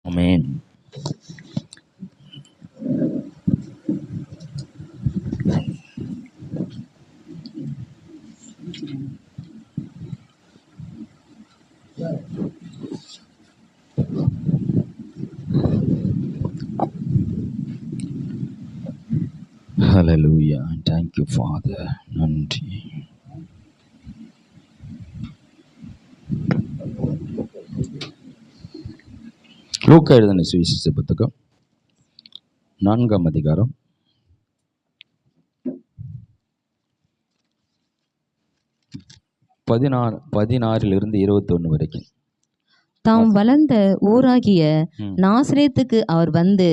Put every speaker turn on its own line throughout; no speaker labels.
Amen. Hallelujah. Thank you, Father. நன்றி. லூக்கா எழுதின சுவிசேஷ புத்தகம் 4ஆம் அதிகாரம் 16 21 வரைக்கும்.
தாம் வளர்ந்த ஊராகிய நாசரேத்துக்கு அவர் வந்து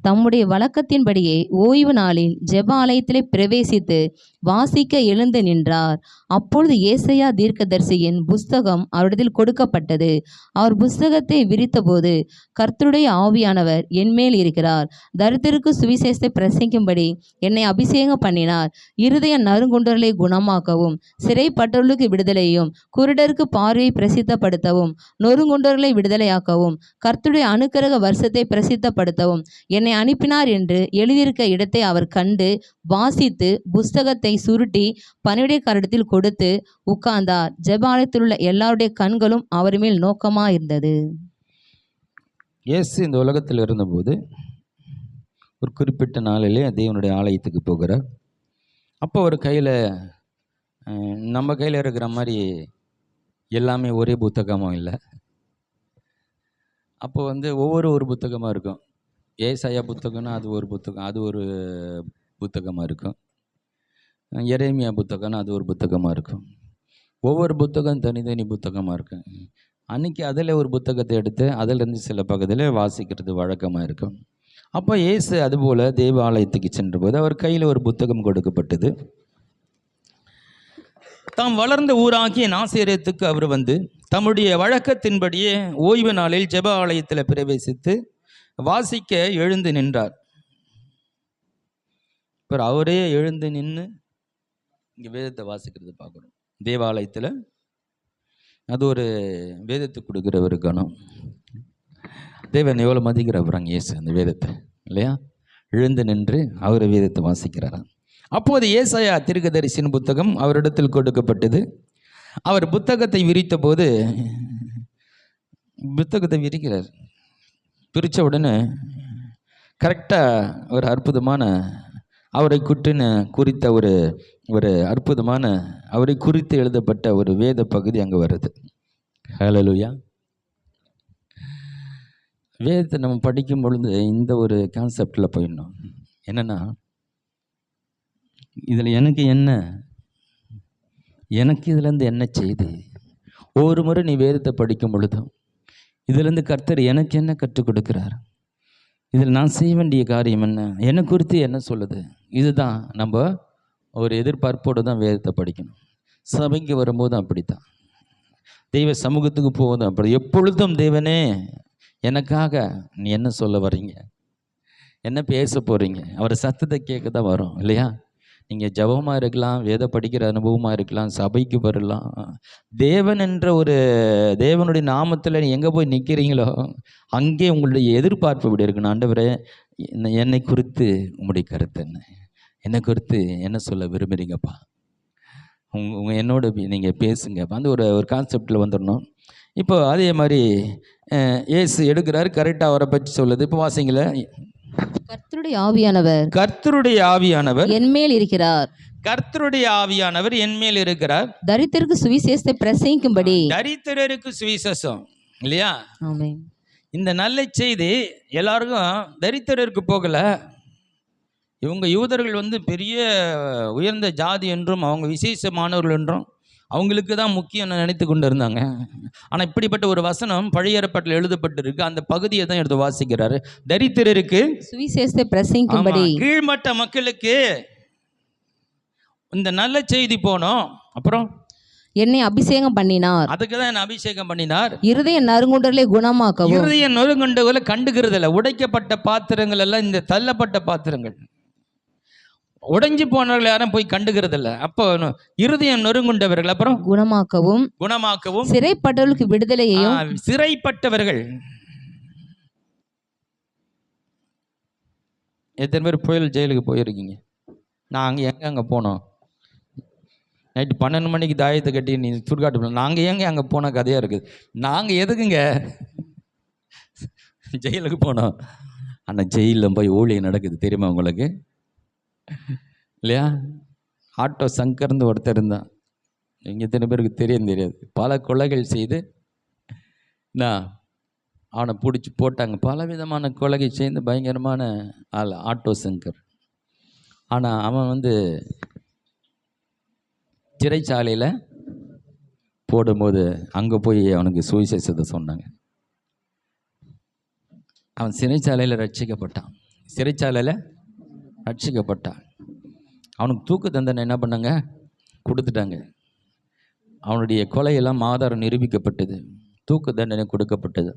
தம்முடைய வழக்கத்தின்படியே ஓய்வு நாளில் ஜெப ஆலயத்திலே பிரவேசித்து வாசிக்க எழுந்து நின்றார். அப்பொழுது ஏசாயா தீர்க்கதரிசியின் புஸ்தகம் அவரிடத்தில் கொடுக்கப்பட்டது. அவர் புஸ்தகத்தை விரித்தபோது, கர்த்தருடைய ஆவியானவர் என்மேல் இருக்கிறார், தரித்திரருக்கு சுவிசேஷத்தை பிரசங்கிக்கும்படி என்னை அபிஷேகம் பண்ணினார், இருதய நறுங்குண்டர்களை குணமாக்கவும், சிறைப்பட்டவர்களுக்கு விடுதலையும், குருடருக்கு பார்வையை பிரசித்தப்படுத்தவும், நொறுங்குண்டர்களை விடுதலையாக்கவும், கர்த்தருடைய அனுக்கிரக வருஷத்தை பிரசித்தப்படுத்தவும் என்னை அனுப்பினார் என்று எழுதியிருக்க இடத்தை அவர் கண்டு வாசித்து புஸ்தகத்தை சுருட்டி பணிவிடைக்காரரிடத்தில் கொடுத்து உட்கார்ந்தார். ஜெபாலயத்தில் உள்ள எல்லாருடைய கண்களும் அவர் மேல் நோக்கமாயிருந்தது.
இயேசு இந்த உலகத்தில் இருந்தபோது ஒரு குறிப்பிட்ட நாளிலே தேவனுடைய ஆலயத்துக்கு போகிறார். அப்போ ஒரு கையில் நம்ம கையில் இருக்கிற மாதிரி எல்லாமே ஒரே புத்தகமும் இல்லை. அப்போ ஒரு புத்தகமாக இருக்கும். ஏசாயா புத்தகம்னா அது ஒரு புத்தகம், அது ஒரு புத்தகமாக இருக்கும். எரேமியா புத்தகம்னா அது ஒரு புத்தகமாக இருக்கும். ஒவ்வொரு புத்தகம் தனித்தனி புத்தகமாக இருக்கும். அன்றைக்கி அதில் ஒரு புத்தகத்தை எடுத்து அதிலிருந்து சில பகுதியில் வாசிக்கிறது வழக்கமாக இருக்கும். அப்போ இயேசு அதுபோல் தேவாலயத்துக்கு சென்றபோது அவர் கையில் ஒரு புத்தகம் கொடுக்கப்பட்டது. தாம் வளர்ந்த ஊராகிய நாசரேத்துக்கு அவர் வந்து தம்முடைய வழக்கத்தின்படியே ஓய்வு நாளில் ஜெப ஆலயத்தில் பிரவேசித்து வாசிக்க எழுந்து நின்றார். இப்போ அவரே எழுந்து நின்று இங்கே வேதத்தை வாசிக்கிறது பார்க்குறோம். தேவாலயத்தில் அது ஒரு வேதத்துக்கு கொடுக்குற ஒரு கணம். தேவன் எவ்வளோ மதிக்கிறவராங்க இயேசு அந்த வேதத்தை, இல்லையா? எழுந்து நின்று அவர் வேதத்தை வாசிக்கிறாராம். அப்போது ஏசாயா தீர்க்கதரிசியின் புத்தகம் அவரிடத்தில் கொடுக்கப்பட்டது. அவர் புத்தகத்தை விரித்த போது, புத்தகத்தை விரிக்கிறார். பிரித்த உடனே கரெக்டாக ஒரு அற்புதமான அவரை குறித்த ஒரு அற்புதமான அவரை குறித்து எழுதப்பட்ட ஒரு வேத பகுதி அங்கே வருது. ஹல்லேலூயா. வேதத்தை நம்ம படிக்கும் பொழுது இந்த ஒரு கான்செப்டில் போயிடணும். என்னென்னா, இதில் எனக்கு இதுலேருந்து என்ன செய்து, ஒவ்வொரு முறை நீ வேதத்தை படிக்கும் பொழுதும் இதுலேருந்து கர்த்தர் எனக்கு என்ன கற்றுக் கொடுக்கிறார், இதில் நான் செய்ய வேண்டிய காரியம் என்ன, என்னை குறித்து என்ன சொல்லுது, இதுதான் நம்ம ஒரு எதிர்பார்ப்போடு தான் வேதத்தை படிக்கணும். சபைக்கு வரும்போதும் அப்படித்தான், தெய்வ சமூகத்துக்கு போவதும் அப்படி. எப்பொழுதும் தேவனே எனக்காக நீ என்ன சொல்ல வர்றீங்க, என்ன பேச போகிறீங்க, அவர் சத்தத்தை கேட்க தான் வரும், இல்லையா? நீங்கள் ஜபமாக இருக்கலாம், வேத படிக்கிற அனுபவமாக இருக்கலாம், சபைக்கு வரலாம். தேவன் என்ற ஒரு தேவனுடைய நாமத்தில் நீ எங்கே போய் நிற்கிறீங்களோ அங்கே உங்களுடைய எதிர்பார்ப்பு இப்படி இருக்கணும். ஆண்டவரே, என்னை குறித்து உங்களுடைய கருத்து என்ன, என்னை குறித்து என்ன சொல்ல விரும்புகிறீங்கப்பா, என்னோட நீங்கள் பேசுங்க. ஒரு கான்செப்டில் வந்துடணும். இப்போ அதே மாதிரி இயேசு எடுக்கிறார், கரெக்டாக அவரை பற்றி சொல்லுது. இப்போ வாசிங்கள,
கர்த்தருடைய ஆவியானவர் என்மேல் இருக்கிறார்,
கர்த்தருடைய ஆவியானவர் என்மேல் இருக்கிறார்,
தரித்திரருக்கு சுவிசேஷத்தை பிரசங்கிக்கும்படி.
தரித்திரருக்கு சுவிசேஷம், இல்லையா?
ஆமென்.
இந்த நல்ல செய்தி எல்லாருக்கும் தரித்திரருக்கு போகல. இவங்க யூதர்கள் பெரிய உயர்ந்த ஜாதி என்றும் அவங்க விசேஷமானவர்கள் என்றும் அவங்களுக்கு தான் முக்கியம் நினைத்து கொண்டு இருந்தாங்க. ஆனால் இப்படிப்பட்ட ஒரு வசனம் பழைய ஏற்பாட்டில் எழுதப்பட்டிருக்கு. அந்த பகுதியை தான் எடுத்து வாசிக்கிறாரு. தரித்திரருக்கு
சுவிசேஷத்தை பிரசங்கிக்கும்படி,
கீழ்மட்ட மக்களுக்கு இந்த நல்ல செய்தி போனோம். அப்புறம்
என்னை அபிஷேகம் பண்ணினார்,
அதுக்கு தான் என்ன அபிஷேகம் பண்ணினார்.
இருதய நறுங்குண்டர்களை குணமாக்கவும்.
இருதய நறுங்குண்டர்களை கண்டுகிறதில்ல. உடைக்கப்பட்ட பாத்திரங்கள் எல்லாம், இந்த தள்ளப்பட்ட பாத்திரங்கள், உடைஞ்சு போனவர்கள் யாரும் போய் கண்டுகிறதில்ல. அப்போ இருதயம் நொறுங்குண்டவர்கள் அப்புறம் குணமாக்கவும், சிறைப்பட்டவர்களுக்கு விடுதலையையும். சிறைப்பட்டவர்கள் எத்தனை பேர் புயல் ஜெயிலுக்கு போயிருக்கீங்க? நாங்கள் அங்கே போனோம்? நைட்டு 12 மணிக்கு தாயத்தை கட்டி நீ சுடுகாட்டு போனோம். நாங்கள் அங்கே போன கதையாக இருக்குது. நாங்கள் எதுக்குங்க ஜெயிலுக்கு போனோம்? ஆனால் ஜெயிலில் போய் ஊழியம் நடக்குது தெரியுமா உங்களுக்கு? இல்லையா? ஆட்டோ சங்கர்ந்து ஒருத்தர் இருந்தான். இங்கே எத்தனை பேருக்கு தெரியாது. பல கொலைகள் செய்து அவனை பிடிச்சி போட்டாங்க. பல விதமான கொலைகள் செய்து பயங்கரமான ஆள் ஆட்டோ சங்கர். ஆனால் அவன் சிறைச்சாலையில் போடும்போது அங்கே போய் அவனுக்கு சுவிசேஷத்தை சொன்னாங்க. அவன் சிறைச்சாலையில் ரட்சிக்கப்பட்டான். அவனுக்கு தூக்கு தண்டனை என்ன பண்ணாங்க? கொடுத்துட்டாங்க. அவனுடைய கொலையெல்லாம் ஆதாரம் நிரூபிக்கப்பட்டது. தூக்கு தண்டனை கொடுக்கப்பட்டது.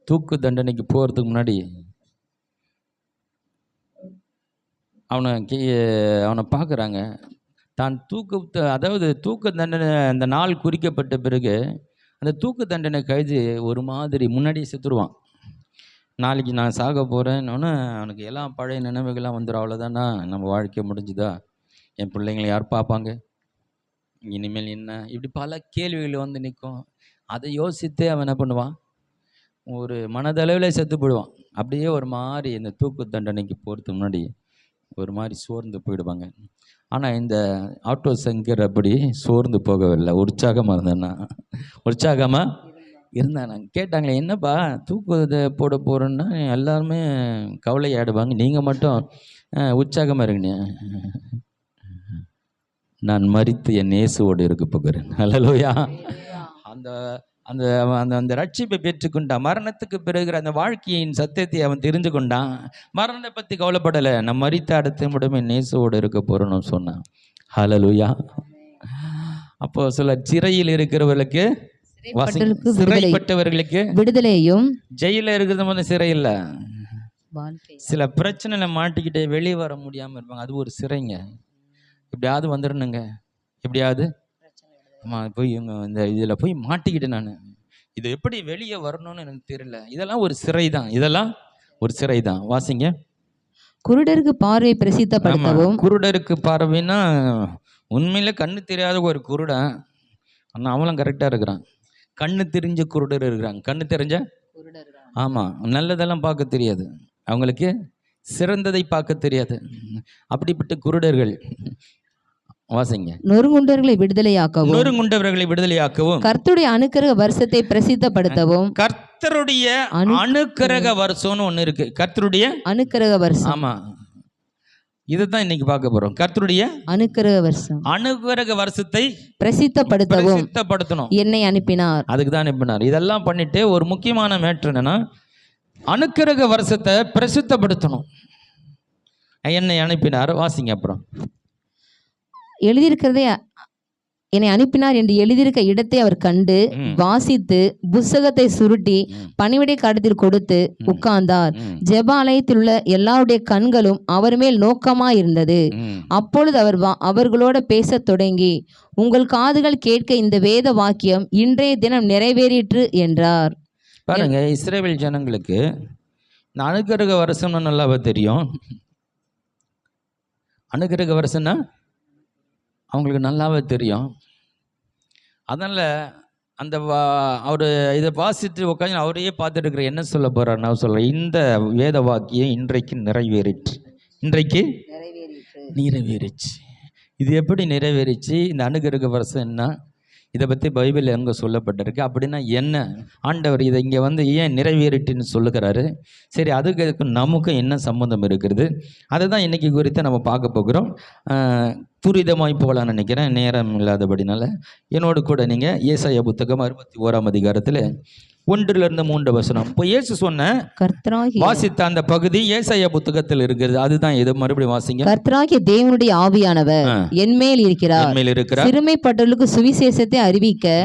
தூக்கு தண்டனைக்கு போகிறதுக்கு முன்னாடி அவனை பார்க்குறாங்க. தான் தூக்கு தண்டனை அந்த நாள் குறிக்கப்பட்ட பிறகு அந்த தூக்கு தண்டனை கைது ஒரு மாதிரி முன்னாடியே செத்துருவான். நாளைக்கு நான் சாக போகிறேன்னு அவனுக்கு எல்லாம் பழைய நினைவுகள்லாம் வந்துடும். அவ்வளோதானா, நம்ம வாழ்க்கை முடிஞ்சுதா, என் பிள்ளைங்களை யார் பார்ப்பாங்க, இனிமேல் என்ன, இப்படி பல கேள்விகள் நிற்கும். அதை யோசித்தே அவன் என்ன பண்ணுவான், ஒரு மனதளவில் செத்து போயிடுவான். அப்படியே ஒரு மாதிரி இந்த தூக்கு தண்டனைக்கு போகிறதுக்கு முன்னாடி ஒரு மாதிரி சோர்ந்து போயிடுவாங்க. ஆனால் இந்த ஆட்டோ சங்கர் அப்படி சோர்ந்து போகவில்லை, உற்சாகமாக இருந்தான். கேட்டாங்களே, என்னப்பா தூக்கு போட போகிறோன்னா எல்லாருமே கவலையாடுவாங்க, நீங்கள் மட்டும் உற்சாகமாக இருங்க. நான் மரித்து என் இயேசுவோடு இருக்க போகிறேன். அல்லேலூயா. அந்த அந்த அந்த அந்த ரட்சிப்பை பெற்றுக்கொண்டான். மரணத்துக்கு பிறகு அந்த வாழ்க்கையின் சத்தியத்தை அவன் தெரிஞ்சு கொண்டான். மரணத்தை பற்றி கவலைப்படலை. நான் மரித்த அடுத்த முடியும் என் இயேசுவோடு இருக்க போகிறேன்னு சொன்னான். அல்லேலூயா. அப்போ சில சிறையில் இருக்கிறவர்களுக்கு, சிறைப்பட்டவர்களுக்கு விடுதலையும், ஜெயில இருக்கிறது சிறை இல்லை, சில பிரச்சனையில மாட்டிக்கிட்டே வெளியே வர முடியாமல் இருப்பாங்க. அது ஒரு சிறைங்க. எப்படியாவது வந்துடணுங்க, எப்படியாவது போய் இந்த இதில் போய் மாட்டிக்கிட்டேன் நான், இது எப்படி வெளியே வரணும்னு எனக்கு தெரியல. இதெல்லாம் ஒரு சிறை தான். வாசிங்க.
குருடருக்கு பார்வை பிரசித்தப்படுத்தவும்.
குருடருக்கு பார்வைன்னா உண்மையில கண்ணு தெரியாத ஒரு குருடன், ஆனால் அவனும் கரெக்டாக இருக்கிறான். கண்ணு தெரிஞ்ச குருடர் இருக்கிறாங்க. கண்ணு தெரிஞ்ச ஆமாம், நல்லதெல்லாம் பார்க்க தெரியாது அவங்களுக்கு, சிறந்ததை பார்க்க தெரியாது. அப்படிப்பட்ட குருடர்கள். வாசிங்க.
நொறுங்குண்டவர்களை விடுதலையாக்கவும், கர்த்தருடைய அனுக்கிரக வருஷத்தை பிரசித்தப்படுத்தவும்.
கர்த்தருடைய அனுக்கிரக வருஷம்னு ஒன்று இருக்கு. கர்த்தருடைய அனுக்கிரக வருஷம். ஆமா, இதுதான் இன்னைக்கு பார்க்க போறோம். கர்த்தருடைய அனுக்கிரக வருஷத்தை பிரசித்தப்படுத்தணும்
என்னை அனுப்பினார்.
அதுக்கு தான் அனுப்பினார். இதெல்லாம் பண்ணிட்டு ஒரு முக்கியமான மேட்ரு என்னன்னா, அனுக்கிரக வருஷத்தை பிரசித்தப்படுத்தணும். என்னை அனுப்பினார். வாசிங்க. அப்புறம்
எழுதியிருக்கிறதே, என்னை அனுப்பினார் என்று எழுதியிருக்க இடத்தை அவர் கண்டு வாசித்து புஸ்தகத்தை சுருட்டி பணிவிடை காலத்தில் கொடுத்து உட்கார்ந்தார். ஜெப ஆலயத்தில் உள்ள எல்லாருடைய கண்களும் அவர் மேல் நோக்கமாயிருந்தது. அப்பொழுது அவர் அவர்களோட பேசத் தொடங்கி, உங்கள் காதுகள் கேட்க இந்த வேத வாக்கியம் இன்றைய தினம் நிறைவேறிற்று என்றார்.
பாருங்க, இஸ்ரவேல் ஜனங்களுக்கு இந்த அனுக்கிரக வருஷம்னு நல்லாவே தெரியும். அனுக்கிரக வருஷம்னா அவங்களுக்கு நல்லாவே தெரியும். அதனால் அந்த அவர் இதை வாசித்து உட்காந்து அவரையே பார்த்துட்டு இருக்கிற என்ன சொல்ல போகிறார், நான் சொல்கிறேன், இந்த வேத வாக்கியம் இன்றைக்கு நிறைவேறிச்சு. இது எப்படி நிறைவேறிச்சு? இந்த அனுக்கிரக வருஷம் என்ன, இதை பற்றி பைபிள் எங்கே சொல்லப்பட்டிருக்கு, அப்படின்னா என்ன, ஆண்டவர் இதை இங்கே ஏன் நிறைவேறிட்டுன்னு சொல்லுகிறாரு. சரி, அதுக்கு நமக்கும் என்ன சம்மந்தம் இருக்கிறது, அதை தான் இன்றைக்கி குறித்து நம்ம பார்க்க போகிறோம். துரிதமாய் போகலான்னு நினைக்கிறேன், நேரம் இல்லாதபடினால. என்னோடு கூட நீங்கள் ஏசாயா புத்தகம் 61ஆம் அதிகாரத்தில் 1-3 வசனம். இப்போ இயேசு சொன்ன வாசித்த அந்த பகுதி ஏசாயா புத்தகத்தில் இருக்கிறது. அதுதான் இது. மறுபடியும் வாசிங்க.
கர்த்தராகிய தேவனுடைய ஆவியானவர் என்மேல் இருக்கிறார். சிறுமைப்பட்டவர்களுக்கு சுவிசேஷத்தை அறிவிக்க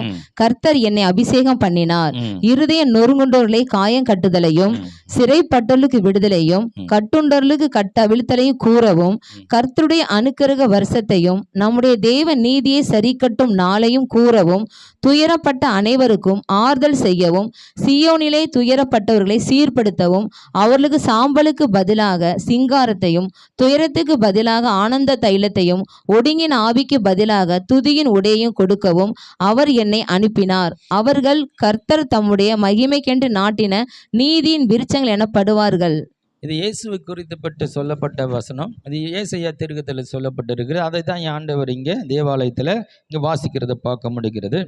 கர்த்தர் என்னை அபிஷேகம் பண்ணினார். இருதய நொறுங்குண்டவர்களை காயம் கட்டுதலையும், சிறைப்பட்டவர்களுக்கு விடுதலையும், கட்டுண்டவர்களுக்கு கட்டவிழ்த்தலையும் கூறவும், கர்த்தருடைய அனுக்கிரக வருஷத்தையும் நம்முடைய தேவ நீதியை சரி கட்டும் நாளையும் கூறவும், துயரப்பட்ட அனைவருக்கும் ஆறுதல் செய்யவும், சீயோனிலே துயரப்பட்டவர்களை சீர்படுத்தவும் அவர்களுக்கு சாம்பலுக்கு பதிலாக சிங்காரத்தையும் துயரத்துக்கு பதிலாக ஆனந்த தைலத்தையும் ஒடுங்கின் ஆவிக்கு பதிலாக துதியின் உடையையும் கொடுக்கவும் அவர் என்னை அனுப்பினார். அவர்கள் கர்த்தர் தம்முடைய மகிமைக்கென்று நாட்டின நீதியின் விருட்சங்கள் எனப்படுவார்கள்.
இது இயேசுவை குறித்துப்பட்டு சொல்லப்பட்ட வசனம். அது ஏசாயா தீர்க்கத்தில் சொல்லப்பட்டிருக்கிறது. அதை தான் ஆண்டவர் இங்கே தேவாலயத்தில் இங்கே வாசிக்கிறத பார்க்க முடிகிறது.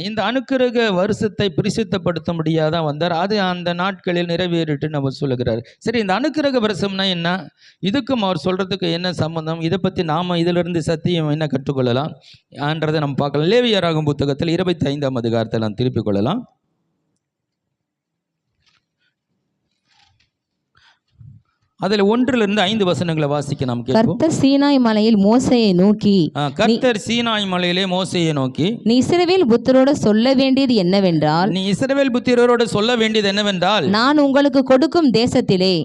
இந்த அனுக்கிரக வருஷத்தை பரிசுத்தப்படுத்த முடியாதான் வந்தார். அது அந்த நாட்களில் நிறைவேறிட்டு நம்ம சொல்லுகிறார். சரி, இந்த அனுக்கிரக வருஷம்னா என்ன? இதுக்கும் அவர் சொல்கிறதுக்கு என்ன சம்பந்தம்? இதை பற்றி நாம் இதிலிருந்து சத்தியம் என்ன கற்றுக்கொள்ளலாம் என்றதை நம்ம பார்க்கலாம். லேவியராகும் புத்தகத்தில் 25ஆம் அதிகாரத்தை நாம் திருப்பிக் கொள்ளலாம். அதில் 1-5 வசனங்களை வாசிக்க நாம் கேட்போம்.
கர்த்தர் சீனாய் மலையில் மோசேயை நோக்கி,
கர்த்தர் சீனாய் மலையிலே மோசேயை நோக்கி,
நீ இஸ்ரவேல் புத்திரோடு சொல்ல வேண்டியது என்னவென்றால்,
சொல்ல வேண்டியது என்னவென்றால்,
நான் உங்களுக்கு கொடுக்கும் தேசத்திலே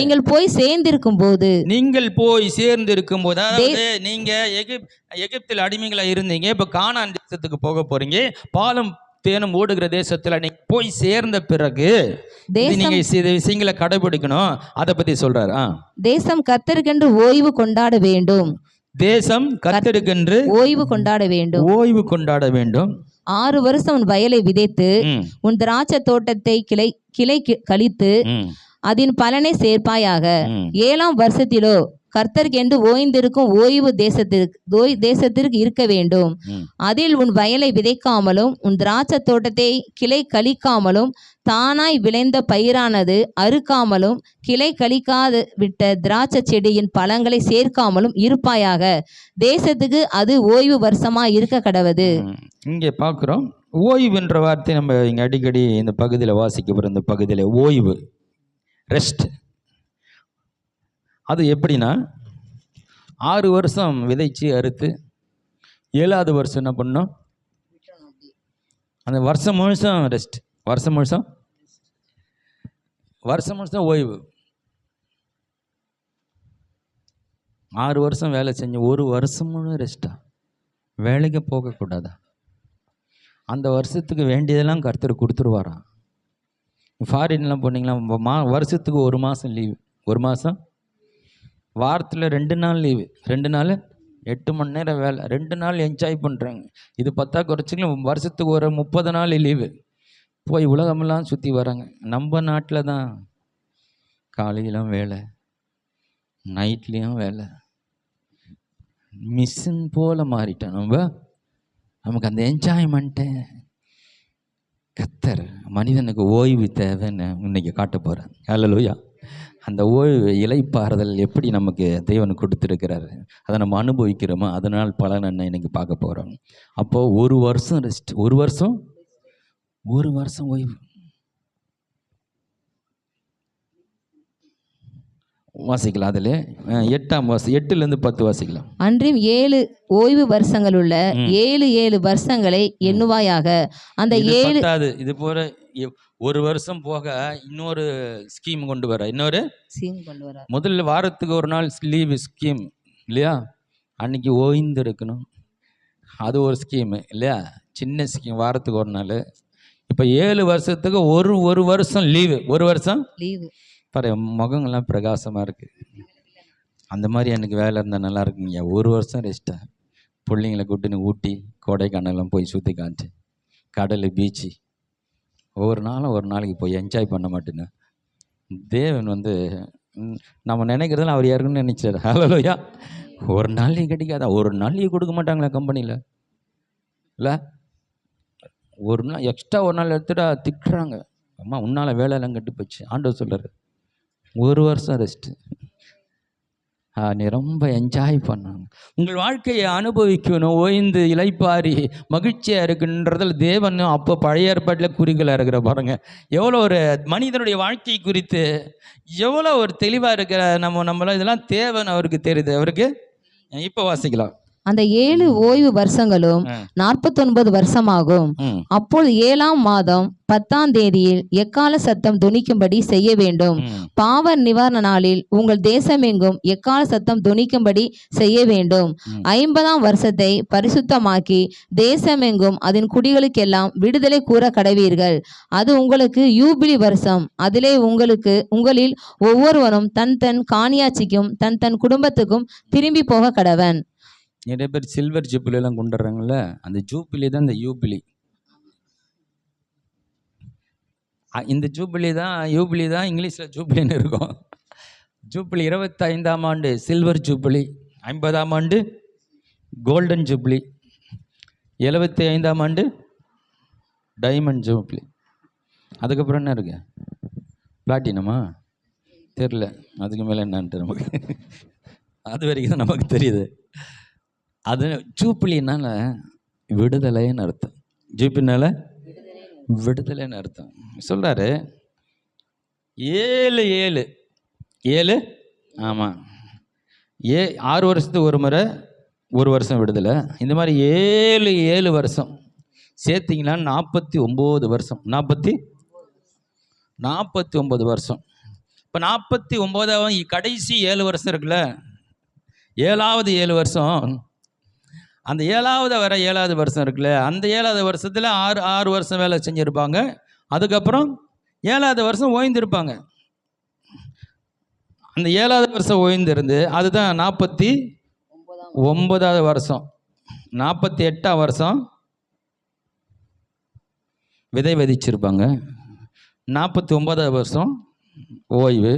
நீங்கள் போய் சேர்ந்திருக்கும் போது
அதாவது நீங்க எகிப்தில் அடிமைகளா இருந்தீங்க, இப்ப கானான் தேசத்துக்கு போக போறீங்க. பாலும் தேனும் ஓடுகிற தேசத்துல நீங்க போய் சேர்ந்த பிறகு நீங்க விஷயங்களை கடைபிடிக்கணும். அதை பத்தி சொல்றாரு.
தேசம் கர்த்தருக்கென்று ஓய்வு கொண்டாட வேண்டும்.
தேசம் கர்த்தருக்கென்று
ஓய்வு கொண்டாட வேண்டும். 6 வருஷம் உன் வயலை விதைத்து உன் திராட்சை தோட்டத்தை கிளை கழித்து அதன் பலனை சேர்ப்பாயாக. 7ஆம் வருஷத்திலோ கர்த்தருக்கென்று ஓய்ந்திருக்கும் ஓய்வு தேசத்திற்கு இருக்க வேண்டும். அதில் உன் வயலை விதைக்காமலும் உன் திராட்சை தோட்டத்தை கிளை கழிக்காமலும் தானாய் விளைந்த பயிரானது அறுக்காமலும் கிளை கழிக்காது விட்ட திராட்சை செடியின் பழங்களை சேர்க்காமலும் இருப்பாயாக. தேசத்துக்கு அது ஓய்வு வருஷமா இருக்க கடவது.
இங்கே பார்க்குறோம், ஓய்வு என்ற வார்த்தை நம்ம இங்கே அடிக்கடி இந்த பகுதியில் வாசிக்கப்படுற இந்த பகுதியில் ஓய்வு, ரெஸ்ட். அது எப்படின்னா 6 வருஷம் விதைச்சு அறுத்து 7ஆவது வருஷம் என்ன பண்ணோம்? அந்த வருஷம் முழுசும் ரெஸ்ட், வருஷம் முழுசும் ஓய்வு. 6 வருஷம் வேலை செஞ்சு 1 வருஷம் முழு ரெஸ்டா? வேலைக்கு போகக்கூடாதா? அந்த வருஷத்துக்கு வேண்டியதெல்லாம் கர்த்தர் கொடுத்துருவாராம். ஃபாரின்லாம் போனீங்களா, வருஷத்துக்கு 1 மாதம் லீவு. 1 மாதம் வாரத்தில் 2 நாள் லீவு. 2 நாள் 8 மணி நேரம் வேலை, 2 நாள் என்ஜாய் பண்ணுறாங்க. இது பார்த்தா குறைச்சிக்கலாம், வருஷத்துக்கு ஒரு 30 நாள் லீவு. போய் உலகமெல்லாம் சுற்றி வராங்க. நம்ம நாட்டில் தான் காலையிலும் வேலை, நைட்லேயும் வேலை. மிஷின் போல் மாறிட்டோம் நமக்கு அந்த என்ஜாய்மெண்ட்டு. கர்த்தர் மனிதனுக்கு ஓய்வு தேவைன்னு இன்னைக்கு காட்ட போகிறேன். அல்லேலூயா. அந்த ஓய்வு இளைப்பாறுதல் எப்படி நமக்கு தேவன் கொடுத்துருக்கிறாரு, அதை நம்ம அனுபவிக்கிறோமோ அதனால் பலன் என்ன இன்னைக்கு பார்க்க போகிறோம். அப்போது 1 வருஷம் ரெஸ்ட், 1 வருஷம் ஓய்வு. வாசிக்கலாம். அதில் 8ஆம் வருஷம் 8லேருந்து 10 வாசிக்கலாம்.
அன்றும் 7 ஓய்வு வருஷங்கள் உள்ள 7 வருஷங்களை எண்ணுவாயாக. அந்த 7
இது போல 1 வருஷம் போக இன்னொரு ஸ்கீம் கொண்டு வர, முதல்ல வாரத்துக்கு 1 நாள் லீவு ஸ்கீம் இல்லையா? அன்னைக்கு ஓய்ந்து இருக்கணும், அது ஒரு ஸ்கீமு இல்லையா? சின்ன ஸ்கீம், வாரத்துக்கு 1 நாள். இப்போ 7 வருஷத்துக்கு ஒரு வருஷம் லீவு. 1 வருஷம் லீவு. பாரு, முகங்கள்லாம் பிரகாசமாக இருக்குது. அந்த மாதிரி எனக்கு வேலை இருந்தால் நல்லா இருக்குங்க. 1 வருஷம் ரெஸ்ட்டாக பிள்ளைங்களை கூட்டின்னு ஊட்டி கோடைக்கானெல்லாம் போய் சுற்றி காமிச்சு, கடல், பீச்சு, ஒவ்வொரு நாளும் ஒரு நாளைக்கு போய் என்ஜாய் பண்ண மாட்டேன்னு தேவன் நம்ம நினைக்கிறதுல அவர் யாருக்குன்னு நினைச்சார். ஹல்லேலூயா. 1 நாள் லீவ் கிடைக்காதா? 1 நாள் லீவ் கொடுக்க மாட்டாங்களா கம்பெனியில்? இல்லை, 1 நாள் எக்ஸ்ட்ரா 1 நாள் எடுத்துட்டா திட்டுறாங்க. அம்மா உன்னால் வேலையெல்லாம் கட்டு போச்சு. ஆண்டவர் சொல்கிறார் 1 வருஷம் ரெஸ்ட்டு, நீ ரொம்ப என்ஜாய் பண்ணாங்க. உங்கள் வாழ்க்கையை அனுபவிக்கணும், ஓய்ந்து இளைப்பாரி மகிழ்ச்சியாக இருக்குன்றதில் தேவன் அப்போ பழைய ஏற்பாட்டில் குறிகளாக இருக்கிற பாருங்க. எவ்வளோ ஒரு மனிதனுடைய வாழ்க்கை குறித்து எவ்வளோ ஒரு தெளிவாக இருக்கிற நம்மளாம் இதெல்லாம் தேவன் அவருக்கு தெரியுது. அவருக்கு இப்போ வாசிக்கலாம்.
அந்த 7 ஓய்வு வருஷங்களும் 49 வருஷமாகும். அப்பொழுது 7ஆம் மாதம் 10ஆம் தேதியில் எக்கால சத்தம் தொனிக்கும்படி செய்ய வேண்டும். பாவ நிவாரண நாளில் உங்கள் தேசமெங்கும் எக்கால சத்தம் தொனிக்கும்படி செய்ய வேண்டும். 50ஆம் வருஷத்தை பரிசுத்தமாக்கி தேசமெங்கும் அதன் குடிகளுக்கெல்லாம் விடுதலை கூற கடவீர்கள். அது உங்களுக்கு யூபிலி வருஷம். அதிலே உங்களில் ஒவ்வொருவரும் தன் தன் காணியாட்சிக்கும் தன் தன் குடும்பத்துக்கும் திரும்பி போக கடவன்.
நிறைய பேர் சில்வர் ஜூபிலி எல்லாம் கொண்டுறாங்கல்ல, அந்த ஜூபிலி தான் இந்த யூபிலி. இந்த யூபிலி தான் இங்கிலீஷில் ஜூபிலின்னு இருக்கும். ஜூபிலி 25ஆம் ஆண்டு சில்வர் ஜூபிலி, 50ஆம் ஆண்டு கோல்டன் ஜூபிலி, 75ஆம் ஆண்டு டைமண்ட் ஜூபிலி. அதுக்கப்புறம் என்ன இருக்கு? பிளாட்டினமா தெரில, அதுக்கு மேலே என்னன்ட்டு நமக்கு அது வரைக்கும் தான் நமக்கு தெரியுது. அது ஜூபிலினால விடுதலைன்னு அர்த்தம். ஜூபிலினால விடுதலைன்னு அர்த்தம். சொல்கிறாரு 7 ஆமாம், 6 வருஷத்துக்கு ஒரு முறை ஒரு வருஷம் விடுதலை. இந்த மாதிரி 7 வருஷம் சேர்த்திங்கன்னா 49 வருஷம். 49 வருஷம். இப்போ 49ஆவது கடைசி 7 வருஷம் இருக்குல்ல, 7வது 7 வருஷம், அந்த 7வது வருஷம் இருக்குல்ல, அந்த 7வது வருஷத்தில் 6 வருஷம் வேலை செஞ்சுருப்பாங்க. அதுக்கப்புறம் 7வது வருஷம் ஓய்ந்திருப்பாங்க. அந்த 7வது வருஷம் ஓய்ந்திருந்து அதுதான் 49வது வருஷம். 48ஆம் வருஷம் விதை விதிச்சிருப்பாங்க. 49வது வருஷம் ஓய்வு.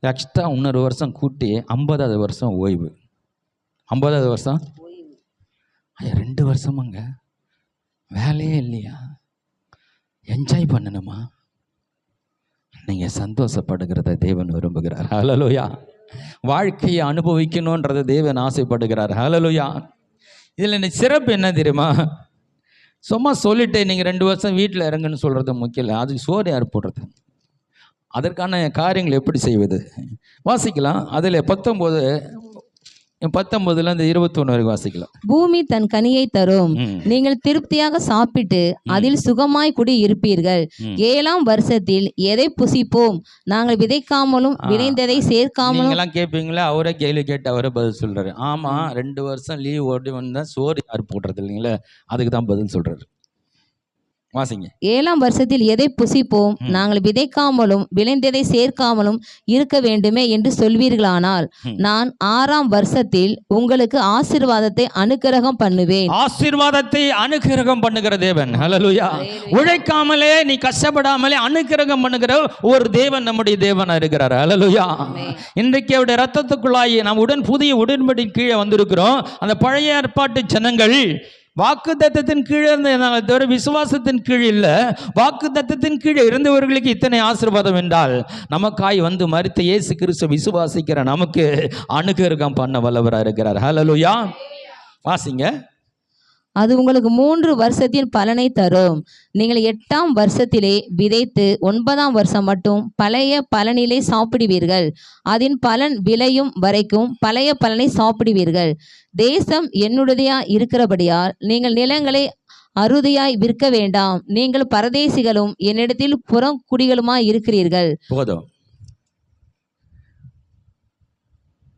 எக்ஸ்ட்ரா இன்னொரு வருஷம் கூட்டி 50வது வருஷம் ஓய்வு. 50வது வருஷம் 2 வருஷமாங்க வேலையே இல்லையா? என்ஜாய் பண்ணணுமா? நீங்கள் சந்தோஷப்படுகிறத தேவன் விரும்புகிறார். ஹல்லேலூயா. வாழ்க்கையை அனுபவிக்கணுன்றதை தேவன் ஆசைப்படுகிறார். ஹல்லேலூயா. இதில் சிறப்பு என்ன தெரியுமா? சும்மா சொல்லிட்டு நீங்கள் 2 வருஷம் வீட்டில் இறங்குன்னு சொல்கிறது முக்கியம் இல்லை. அதுக்கு சோறு யார் போடுறது? அதற்கான காரியங்கள் எப்படி செய்வது? வாசிக்கலாம். அதில் 19 21 வரைக்கும் வாசிக்கலாம்.
பூமி தன் கனியை தரும், நீங்கள் திருப்தியாக சாப்பிட்டு அதில் சுகமாய் குடி இருப்பீர்கள். 7ஆம் வருஷத்தில் எதை புசிப்போம்? நாங்கள் விதைக்காமலும் விளைந்ததை சேர்க்காமலும்.
நீங்களாம் கேட்பீங்களா? அவரே கேள்வி கேட்டு அவரே பதில் சொல்றாரு. ஆமா, 2 வருஷம் லீவ் ஓடி வந்தா சோறு யார் போடுறது இல்லைங்களா? அதுக்கு தான் பதில் சொல்றாரு. வாசிங்க. 7ஆம்
வருஷத்தில் எதை புசிப்போம்? நாங்கள் விதைக்காமலும் விளைந்ததை சேர்க்காமலும் இருக்க வேண்டுமே என்று சொல்வீர்களானால், நான் 6ஆம் வருஷத்தில் உங்களுக்கு ஆசீர்வாதத்தை அனுக்கிரகம் பண்ணுவேன்.
ஆசீர்வாதத்தை அனுக்கிரகம் பண்ணுகிற தேவன். ஹல்லேலூயா. உழைக்காமலே நீ கஷ்டப்படாமலே அனுக்கிரகம் பண்ணுகிற ஒரு தேவன் நம்முடைய தேவனா இருக்கிறார். ஹல்லேலூயா. இன்றைக்கு அவருடைய ரத்தத்துக்குள்ளாகி நாம் புதிய உடன்படி கீழே வந்திருக்கிறோம். அந்த பழைய ஏற்பாட்டு ஜனங்கள் வாக்கு தத்தத்தின் கீழே இருந்த தவிர விசுவாசத்தின் கீழ் இல்ல. வாக்கு தத்தத்தின் கீழே இருந்தவர்களுக்கு இத்தனை ஆசீர்வாதம் என்றால், நமக்காய் வந்து மரித்த இயேசு கிறிஸ்து விசுவாசிக்கிற நமக்கு அனுக்கிரகம் பண்ண வல்லவராக இருக்கிறார். ஹல்லேலூயா. வாசிங்க.
அது உங்களுக்கு 3 வருஷத்தின் பலனை தரும். நீங்கள் 8ஆம் வருஷத்திலே விதைத்து 9ஆம் வருஷம் மட்டும் பழைய பலனிலே சாப்பிடுவீர்கள். அதன் பலன் விளையும் வரைக்கும் பழைய பலனை சாப்பிடுவீர்கள். தேசம் என்னுடையதா இருக்கிறபடியால் நீங்கள் நிலங்களை அறுதியாய் விற்க வேண்டாம். நீங்கள் பரதேசிகளும் என்னிடத்தில் புறங்குடிகளுமாய் இருக்கிறீர்கள்.
போதும்.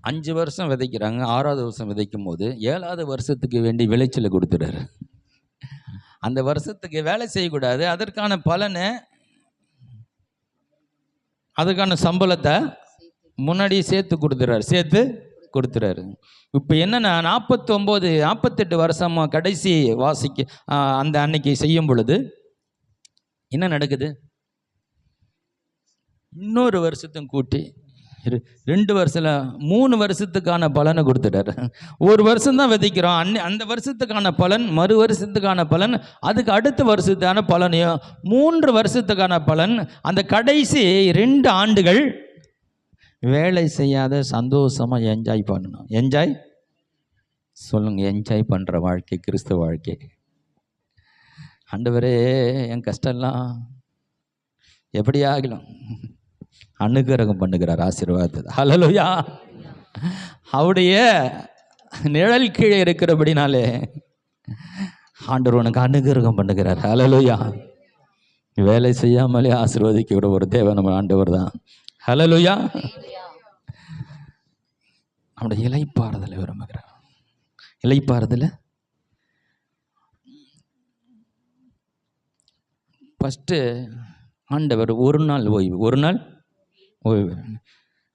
5 வருஷம் விதைக்கிறாங்க. 6வது வருஷம் விதைக்கும் போது 7வது வருஷத்துக்கு வேண்டி விளைச்சலை கொடுத்துறாரு. அந்த வருஷத்துக்கு வேலை செய்யக்கூடாது. அதற்கான பலனை, அதுக்கான சம்பளத்தை முன்னாடியே சேர்த்து கொடுத்துறாரு. இப்போ என்னன்னா 48 வருஷமா கடைசி வாசிக்க அந்த அன்னைக்கு செய்யும் பொழுது என்ன நடக்குது? இன்னொரு வருஷத்தும் கூட்டி 2 வருஷத்துல 3 வருஷத்துக்கான பலனை கொடுத்துட்டாரு. ஒரு வருஷம் தான் விதைக்கிறோம். அந்த வருஷத்துக்கான பலன், மறு வருஷத்துக்கான பலன், அதுக்கு அடுத்த வருஷத்துக்கான பலனையும் 3 வருஷத்துக்கான பலன். அந்த கடைசி 2 ஆண்டுகள் வேலை செய்யாத சந்தோஷமா என்ஜாய் பண்ணணும். என்ஜாய் சொல்லுங்க. என்ஜாய் பண்ற வாழ்க்கை கிறிஸ்தவ வாழ்க்கை. ஆண்டவரே, என் கஷ்டம்லாம் எப்படி ஆகலாம் அனுக்கிரகம் பண்ணுகிறார் ஆசீர்வாதத்தை. ஹல்லேலூயா. அவருடைய நிழல் கீழே இருக்கிறபடினாலே ஆண்டவர் உனக்கு அனுகிரகம் பண்ணுகிறார். ஹல்லேலூயா. வேலை செய்யாமலே ஆசீர்வதிக்கிற ஒரு தேவன் நம்ம ஆண்டவர் தான். ஹல்லேலூயா. நம்முடைய இளைப்பாறுதலை விரும்புகிறார். இளைப்பாறுதலை ஃபஸ்ட்டு ஆண்டவர் ஒரு நாள் ஓய்வு.